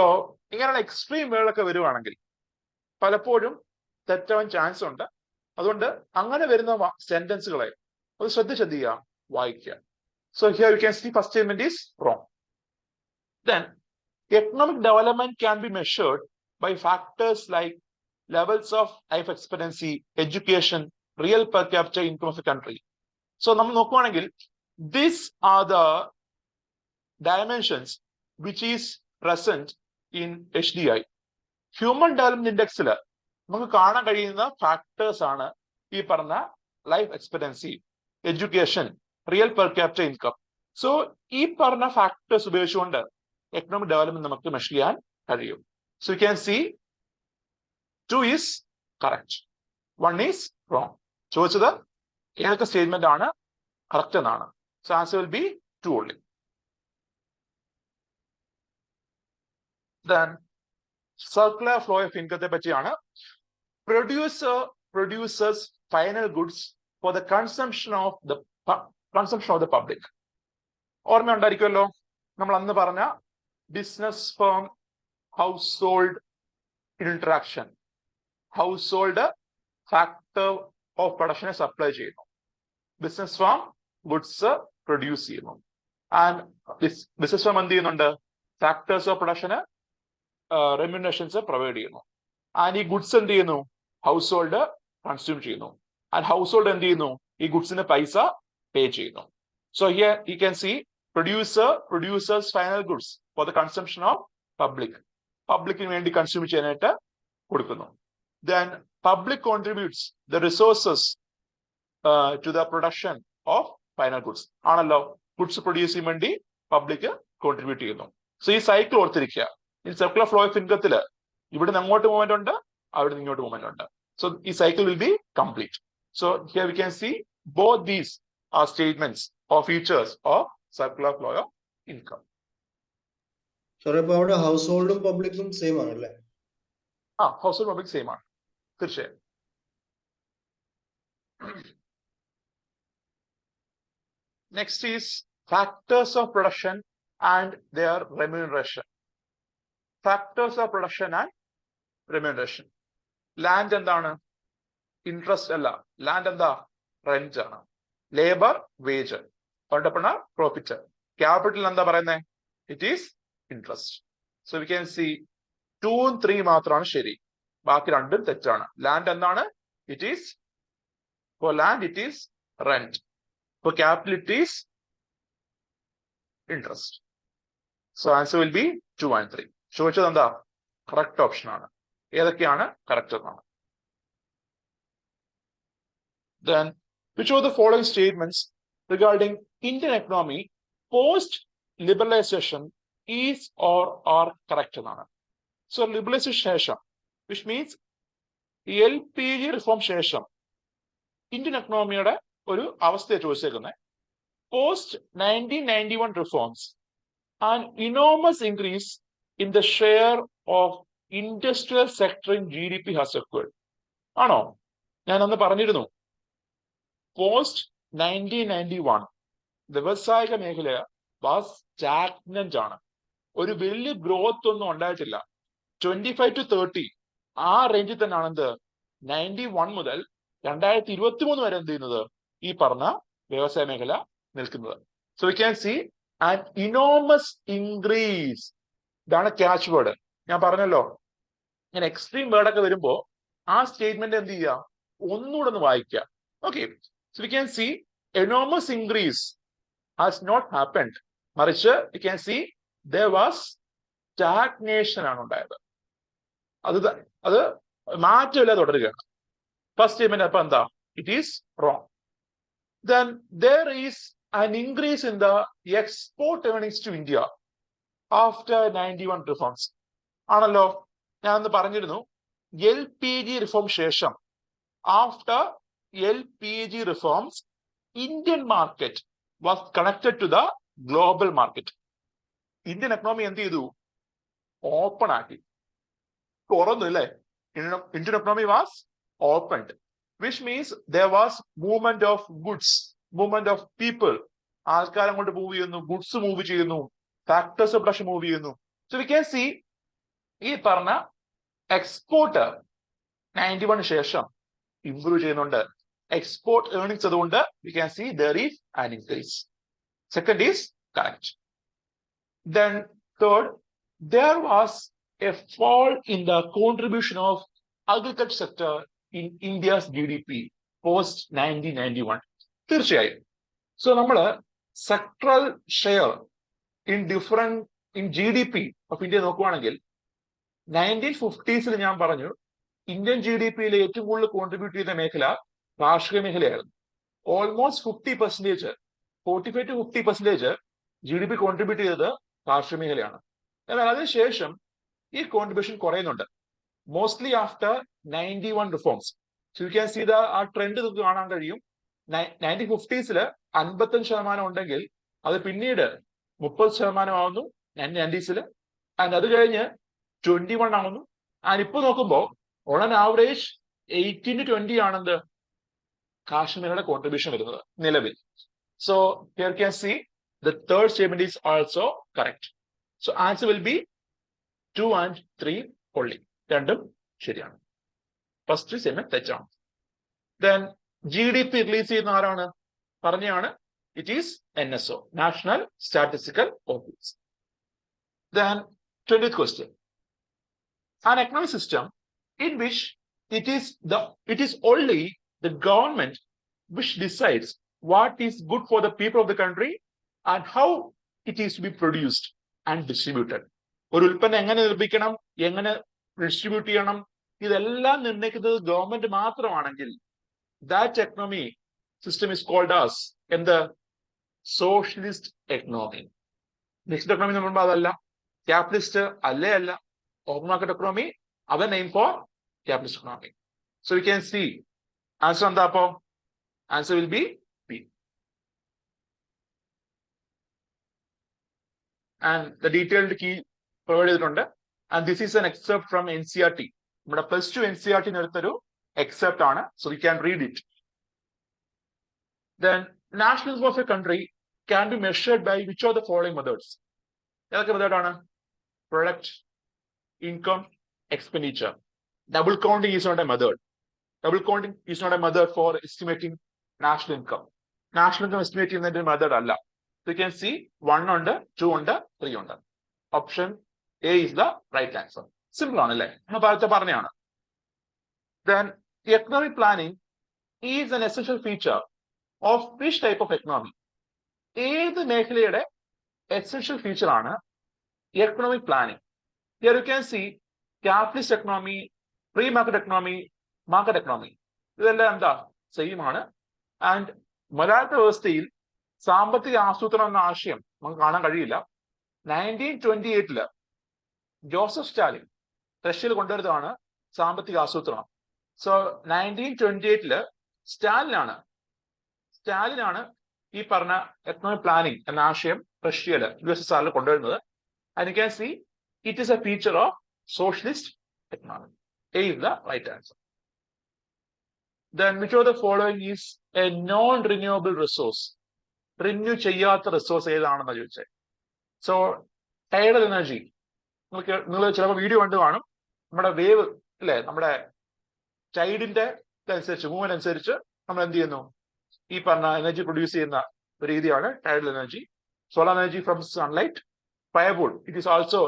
ഇങ്ങനെയുള്ള എക്സ്ട്രീം വേർഡൊക്കെ വരുവാണെങ്കിൽ പലപ്പോഴും തെറ്റാൻ ചാൻസ് ഉണ്ട്. അതുകൊണ്ട് അങ്ങനെ വരുന്ന സെന്റൻസുകളെ ഒന്ന് ശ്രദ്ധിക്കുക, വായിക്കുക. So here you can see first statement is wrong. Then economic development can be measured by factors like levels of life expectancy, education, real per capital income of a country. So നമ്മൾ നോക്കുവാണെങ്കിൽ these are the dimensions which is present in HDI. Human development ഇൻഡെക്സിൽ നമുക്ക് കാണാൻ കഴിയുന്ന factors ആണ് ഈ പറഞ്ഞ life expectancy, education, real per capital income. So ഈ പറഞ്ഞ ഫാക്ടേഴ്സ് ഉപയോഗിച്ചുകൊണ്ട് എക്കണോമിക് ഡെവലപ്മെന്റ് നമുക്ക് മെഷർ ചെയ്യാൻ കഴിയും. So you can see 2 is correct, 1 is wrong. ചോദിച്ചത് ഏതൊക്കെ സ്റ്റേറ്റ്മെന്റ് ആണ് കറക്റ്റ് എന്നാണ്. So answer will be 2 only. Then circular flow of ഇൻകത്തെ പറ്റിയാണ്. produces final goods for the consumption of the public. ഓർമ്മ ഉണ്ടായിരിക്കുമല്ലോ, നമ്മൾ അന്ന് പറഞ്ഞ business firm household interaction. Household factor of പ്രൊഡക്ഷനെ സപ്ലൈ ചെയ്യുന്നു. ബിസിനസ് ഫാം ഗുഡ്സ് പ്രൊഡ്യൂസ് ചെയ്യുന്നു. And business firm എന്ത് ചെയ്യുന്നുണ്ട്? ഫാക്ടേഴ്സ് ഓഫ് പ്രൊഡക്ഷന് റെമ്യൂണറേഷൻസ് പ്രൊവൈഡ് ചെയ്യുന്നു. ആൻഡ് ഈ ഗുഡ്സ് എന്ത് ചെയ്യുന്നു? ഹൗസ് ഹോൾഡ് കൺസ്യൂം ചെയ്യുന്നു. ആൻഡ് ഹൗസ് ഹോൾഡ് എന്ത് ചെയ്യുന്നു? ഈ ഗുഡ്സിന് പൈസ പേ ചെയ്യുന്നു. So here you can see producers final goods for the consumption of പബ്ലിക്കിന് വേണ്ടി കൺസ്യൂം ചെയ്യാനായിട്ട് കൊടുക്കുന്നു. Then public contributes the resources to the production of final goods. ആണല്ലോ, ഗുഡ്സ് പ്രൊഡ്യൂസ് ചെയ്യാൻ വേണ്ടി പബ്ലിക് കോൺട്രിബ്യൂട്ട് ചെയ്യുന്നു. സോ ഈ സൈക്കിൾ ഓർത്തിരിക്കുക. ഈ സർക്കുലർ ഫ്ലോ ഓഫ് ഇൻകത്തില് ഇവിടെ നിന്ന് അങ്ങോട്ട് മൂവ്മെന്റ് ഉണ്ട്, അവിടെ നിന്ന് ഇങ്ങോട്ട് മൂവ്മെന്റ് ഉണ്ട്. സോ ഈ cycle will be complete. So here we can C both these are statements or features of circular flow of income. Sorry, അപ്പൊ അവിടെ ഹൗസ് ഹോൾഡും പബ്ലിക്കും സെയിം ആണല്ലേ? ഹൗസ് ഹോൾഡ് പബ്ലിക് സെയിം ആണ്, തീർച്ചയായും. Next is factors of production and their remuneration. Factors of production and remuneration. Land എന്താണ്? Interest അല്ല. Land എന്താ? Rent ആണ്. Labour wage. Entrepreneur profit. Capital എന്താ പറയുന്നത്? It is interest. So we can see 2 ഉം 3 മാത്രമാണ് ശരി, ബാക്കി രണ്ടും തെറ്റാണ്. ലാൻഡ് എന്താണ്? It is for land it is rent. For capital it is interest. So answer will be 2 and 3. ചോദിച്ചത് എന്താ? കറക്റ്റ് ഓപ്ഷൻ ആണ്. ഏതൊക്കെയാണ് കറക്റ്റ് എന്നാണ്. Then which of the following statements regarding Indian economy post liberalization is or are correct എന്നാണ്. So liberalization ശേഷം, which means LPG reform ശേഷം Indian എക്കണോമിയുടെ ഒരു അവസ്ഥയെ ചോദിച്ചേക്കുന്നത്. Post 1991 reforms and enormous increase in the share of industrial sector in GDP has occurred. ആണോ? ഞാൻ അന്ന് പറഞ്ഞിരുന്നു, പോസ്റ്റ് 1991 വ്യവസായിക മേഖല വാസ് സ്റ്റാഗ്നന്റ് ആണ്. ഒരു വലിയ ഗ്രോത്ത് ഒന്നും ഉണ്ടായിട്ടില്ല. 25 to 30 ആ റേഞ്ചിൽ തന്നെയാണ് എന്ത് 91 മുതൽ 2023 വരെ എന്ത് ചെയ്യുന്നത്? ഈ പറഞ്ഞ വ്യവസായ മേഖല നിൽക്കുന്നത്. So we can C an enormous increase. ഇതാണ് ക്യാച്ച് വേർഡ്. ഞാൻ പറഞ്ഞല്ലോ, ഞാൻ എക്സ്ട്രീം വേർഡ് ഒക്കെ വരുമ്പോ ആ സ്റ്റേറ്റ്മെന്റ് എന്ത് ചെയ്യുക? ഒന്നുകൂടെ ഒന്ന് വായിക്കുക. Okay, so we can see enormous increase has not happened. മറിച്ച് we can see there was stagnation ആണ് ഉണ്ടായത്. അത് മാറ്റമില്ലാതെ തുടരുകയാണ്. ഫസ്റ്റ് സ്റ്റേറ്റ്മെന്റ് അപ്പൊ എന്താ? It is wrong. Then there is an increase in the export earnings to India after 91 reforms. ആണല്ലോ, ഞാൻ അന്ന് പറഞ്ഞിരുന്നു, LPG റിഫോം ശേഷം after LPG reforms Indian market was connected to the global market. Indian economy എന്ത് ചെയ്തു? Open ആക്കി, തുറന്നു അല്ലേ? Indian economy was opened, which means there was movement of goods, movement of people. ആൾക്കാർ അങ്ങോട്ട് മൂവ് ചെയ്യുന്നു, goods move ചെയ്യുന്നു, factors of production move ചെയ്യുന്നു. സോ വി ക്യാൻ സി ഈ പറഞ്ഞ എക്സ്പോർട്ട് 91 ശേഷം ഇംപ്രൂവ് ചെയ്യുന്നുണ്ട്. എക്സ്പോർട്ട് ഏർണിംഗ്സ് അതുകൊണ്ട് V can see there is an increase. Second is correct. Then third, there was a fall in the contribution of agriculture sector in India's GDP post 1991. തീർച്ചയായും. So നമ്മള് sectoral share in GDP of India നോക്കുവാണെങ്കിൽ 1950s ഞാൻ പറഞ്ഞു, Indian GDP-യിൽ ഏറ്റവും കൂടുതൽ contribute ചെയ്ത മേഖല കാർഷിക മേഖലയായിരുന്നു. ഓൾമോസ്റ്റ് 50%, 45 to 50% GDP കോൺട്രിബ്യൂട്ട് ചെയ്തത് കാർഷിക മേഖലയാണ്. എന്നാൽ അതിനുശേഷം ഈ കോൺട്രിബ്യൂഷൻ കുറയുന്നുണ്ട്. Mostly after 91 reforms. So you can see ആ ട്രെൻഡ് നമുക്ക് കാണാൻ കഴിയും. 1950s 55% ഉണ്ടെങ്കിൽ അത് പിന്നീട് 30% ആവുന്നു 1990s, ആൻഡ് അത് കഴിഞ്ഞ് 21 ആവുന്നു. ആൻഡ് ഇപ്പൊ നോക്കുമ്പോൾ ഓൺ ആൻ ആവറേജ് 18 to 20 ആണെന്ത് കാർഷിക മേഖലയുടെ കോൺട്രിബ്യൂഷൻ വരുന്നത് നിലവിൽ. So here can see the third statement is also correct. So answer will be 2 and 3 only. രണ്ടും ശരിയാണ്. ഫസ്റ്റ് സ്റ്റേറ്റ്മെന്റ് തെറ്റാണ്. Then GDP റിലീസ് ചെയ്യുന്ന ആരാണ്? പറഞ്ഞാണ്. It is NSO, National Statistical Office. Then 20th question. An economic system in which it is only the government which decides what is good for the people of the country and how it is to be produced and distributed. ഒരു ഉൽപ്പന്നം എങ്ങനെ നിർമ്മിക്കണം, എങ്ങനെ distribute ചെയ്യണം, ഇതെല്ലാം നിർണ്ണയിക്കുന്നത് government മാത്രമാണെങ്കിൽ that economy system is called as എന്ത്? Socialist economy. മിക്സ്ഡ് എക്കണോമി എന്ന് പറയുമ്പോൾ അതല്ല, ക്യാപിറ്റലിസ്റ്റ് അല്ലേ അല്ല, open market economy, other name for capitalist economy. So you can see answer എന്താ? അപ്പോ answer will be P. And the detailed key provide ചെയ്തിട്ടുണ്ട്. And this is an excerpt from NCERT. നമ്മുടെ +2 NCERT എടുത്തൊരു excerpt ആണ്. So we can read it. Then nationalism of a country can be measured by which of the following methods? ഏതൊക്കെ method ആണ്? Product, income, expenditure. Double counting is not a method. Double counting is not a method for estimating national income. National income estimate ചെയ്യുന്നതിന്റെ method അല്ല. So you can see 1 ഉണ്ട്, 2 ഉണ്ട്, 3 ഉണ്ട്. Option A is the right answer. Simple ആണ് അല്ലേ? നമ്മൾ നേരത്തെ പറഞ്ഞതാണ്. Then economic planning is an essential feature of which type of economy? ഏത് മേഖലയുടെ essential feature ആണ് economic planning? Here you can see capitalist economy, free market economy, market economy. ഇതെല്ലാം എന്താ? സെയിം ആണ്. ആൻഡ് മലയാള വ്യവസ്ഥയിൽ സാമ്പത്തിക ആസൂത്രണം എന്ന ആശയം നമുക്ക് കാണാൻ കഴിയില്ല. 1928 ജോസഫ് സ്റ്റാലിൻ റഷ്യയിൽ കൊണ്ടുവരുന്നതാണ് സാമ്പത്തിക ആസൂത്രണം. സോ 1928 സ്റ്റാലിനാണ് ഈ പറഞ്ഞ എക്കണോമിക് പ്ലാനിങ് എന്ന ആശയം റഷ്യയില് USSR കൊണ്ടുവരുന്നത്. And you can C it is A feature of socialist economy. A is the right answer. Then which of the following is a non-renewable resource? Renew ചെയ്യാത്ത resource ഏതാണെന്ന് ചോദിച്ചത്. So tidal energy, നിങ്ങൾ ചിലപ്പോൾ video കണ്ടു കാണും. നമ്മുടെ wave അല്ലെ, നമ്മുടെ ടൈഡിന്റെ അനുസരിച്ച് മൂവ്മെന്റ് അനുസരിച്ച് നമ്മൾ എന്ത് ചെയ്യുന്നു? ഈ പറഞ്ഞ എനർജി പ്രൊഡ്യൂസ് ചെയ്യുന്ന ഒരു രീതിയാണ് tidal energy. Solar energy from sunlight, firewood it is also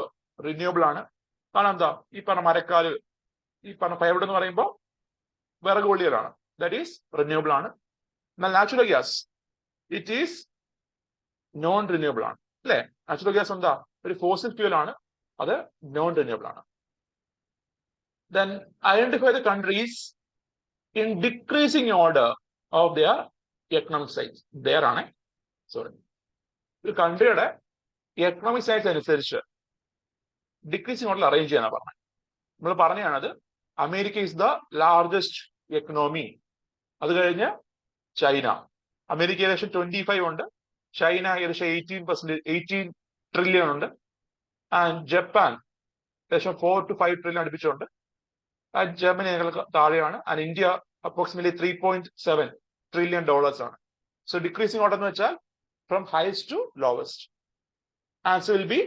renewable ആണ്. കാരണം എന്താ? ഈ പറഞ്ഞ മരക്കാല്, ഈ പറഞ്ഞ ഫയർവുഡ് എന്ന് പറയുമ്പോൾ വിറക് കൊള്ളിയതാണ്, ദാറ്റ് ഈസ് റിന്യൂവബിൾ ആണ്. എന്നാൽ natural gas it is known renewable ആണ് അല്ലെ? നാച്ചുറൽ ഗ്യാസ് എന്താ? ഒരു ഫോസിൽ ഫ്യൂൽ ആണ്, അത് നോൺ റിന്യൂവബിൾ ആണ്. Then identify the countries in decreasing order of their economic size. There ആണ്, സോറി, ഒരു കൺട്രിയുടെ എക്കണോമിക് സൈസ് അനുസരിച്ച് ഡിക്രീസിങ് ഓർഡറിൽ അറേഞ്ച് ചെയ്യാനാണ് പറഞ്ഞത്. നമ്മൾ പറഞ്ഞാണത് America is the largest economy. അത് കഴിഞ്ഞ് ചൈന. അമേരിക്ക ഏകദേശം 25 ഉണ്ട്, ചൈന ഏകദേശം 18 ട്രില്യൺ ഉണ്ട്, ആൻഡ് ജപ്പാൻ ഏകദേശം 4 to 5 ട്രില്യൺ അടുപ്പിച്ചുണ്ട്. ജർമ്മനി ഞങ്ങൾക്ക് താഴെയാണ്. ആൻഡ് ഇന്ത്യ അപ്രോക്സിമേറ്റ്ലി $3.7 trillion ആണ്. സോ ഡിക്രീസിങ് ഓർഡർ എന്ന് വെച്ചാൽ from highest to lowest. Answer will be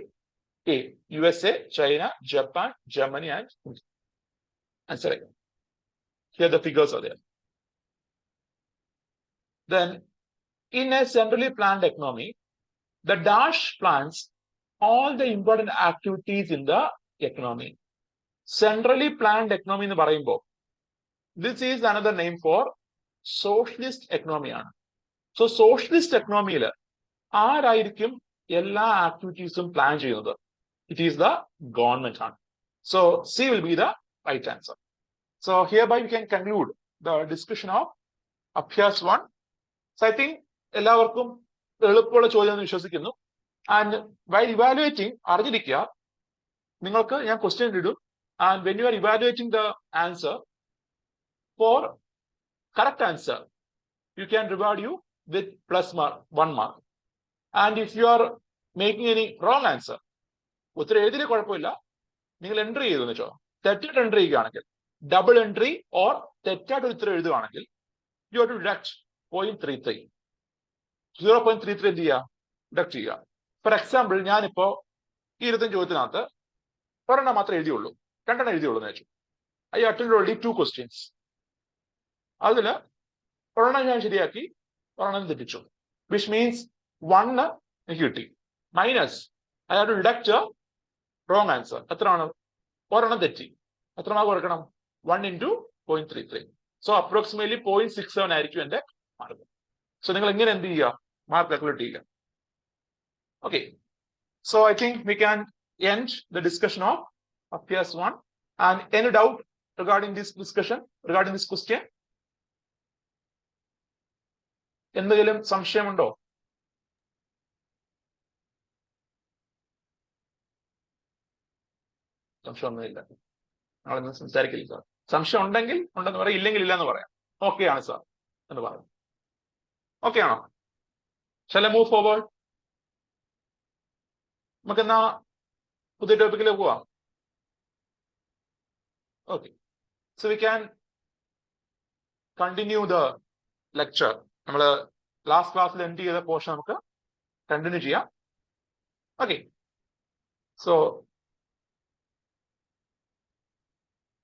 A, USA, China, Japan, Germany, and India. Answer again. Here the figures are there. Then, in a centrally planned economy, the dash plans all the important activities in the economy. Centrally planned economy എന്ന് പറയുമ്പോൾ this is another name for socialist economy ആണ്. So socialist economy-യിൽ ആരായിരിക്കും എല്ലാ ആക്ടിവിറ്റീസും plan ചെയ്യുന്നത്? It is the government ആണ്. So C will be the right answer. So hereby we can conclude the discussion of Abhyaas 1. So I think എല്ലാവർക്കും എളുപ്പമുള്ള ചോദ്യം എന്ന് വിശ്വസിക്കുന്നു. ആൻഡ് while evaluating അറിഞ്ഞിരിക്കുക, നിങ്ങൾക്ക് ഞാൻ ക്വസ്റ്റ്യൻ ഇടും. And when you are evaluating the answer, for correct answer, you can reward you with +1 mark. And if you are making any wrong answer, ഉത്തരം എഴുതിയ കുഴപ്പമില്ല, നിങ്ങൾ എൻട്രി ചെയ്തെന്ന് വെച്ചോ, തെറ്റായിട്ട് എൻട്രി ചെയ്യുകയാണെങ്കിൽ, ഡബിൾ എൻട്രി ഓർ തെറ്റായിട്ട് ഉത്തരം എഴുതുകയാണെങ്കിൽ, യു ഹാവ് ടു ഡിഡക്ട് 0.33. 0.33 എന്ത് ചെയ്യുക? ഡിഡക്ട് ചെയ്യുക. ഫോർ എക്സാമ്പിൾ, ഞാനിപ്പോ ഈ 25 ചോദ്യത്തിനകത്ത് ഒരെണ്ണം മാത്രമേ എഴുതിയുള്ളൂ, 2 എഴുതിയുള്ളൂ എന്ന് വെച്ചു. I attend only 2 questions. അതില് ഒരെണ്ണം ഞാൻ ശരിയാക്കി, ഒരെണ്ണം തെറ്റിച്ചു. Which means 1 എനിക്ക് കിട്ടി. Minus I have to deduct wrong answer. എത്രയാണ്? ഒരെണ്ണം തെറ്റി. എത്ര മാർക്ക് കൊടുക്കണം? 1 into 0.33. So approximately 0.67 ആയിരിക്കും എന്റെ മാർക്ക്. So നിങ്ങൾ എങ്ങനെ എന്ത് ചെയ്യുക? മാർക്ക് കാൽക്കുലേറ്റ് ചെയ്യുക. Okay. So I think we can end the discussion of Abhyaas 1. And any doubt regarding this discussion, regarding this question? എന്തെങ്കിലും സംശയമുണ്ടോ? സംശയമൊന്നുമില്ല. നാളെ സംസാരിക്കില്ല സാർ. സംശയം ഉണ്ടെങ്കിൽ ഉണ്ടെന്ന് പറയാം, ഇല്ലെങ്കിൽ ഇല്ല എന്ന് പറയാം. ഓക്കെ ആണ് സാർ എന്ന് പറയാം. ഓക്കെ ആണോ? Shall I move forward? നമുക്ക് എന്നാ പുതിയ ടോപ്പിക്കിലേക്ക് പോവാം. Okay. So we can continue the lecture. നമ്മൾ ലാസ്റ്റ് ക്ലാസ്സിൽ എൻഡ് ചെയ്ത പോർഷൻ നമുക്ക് കണ്ടിന്യൂ ചെയ്യാം. Okay. So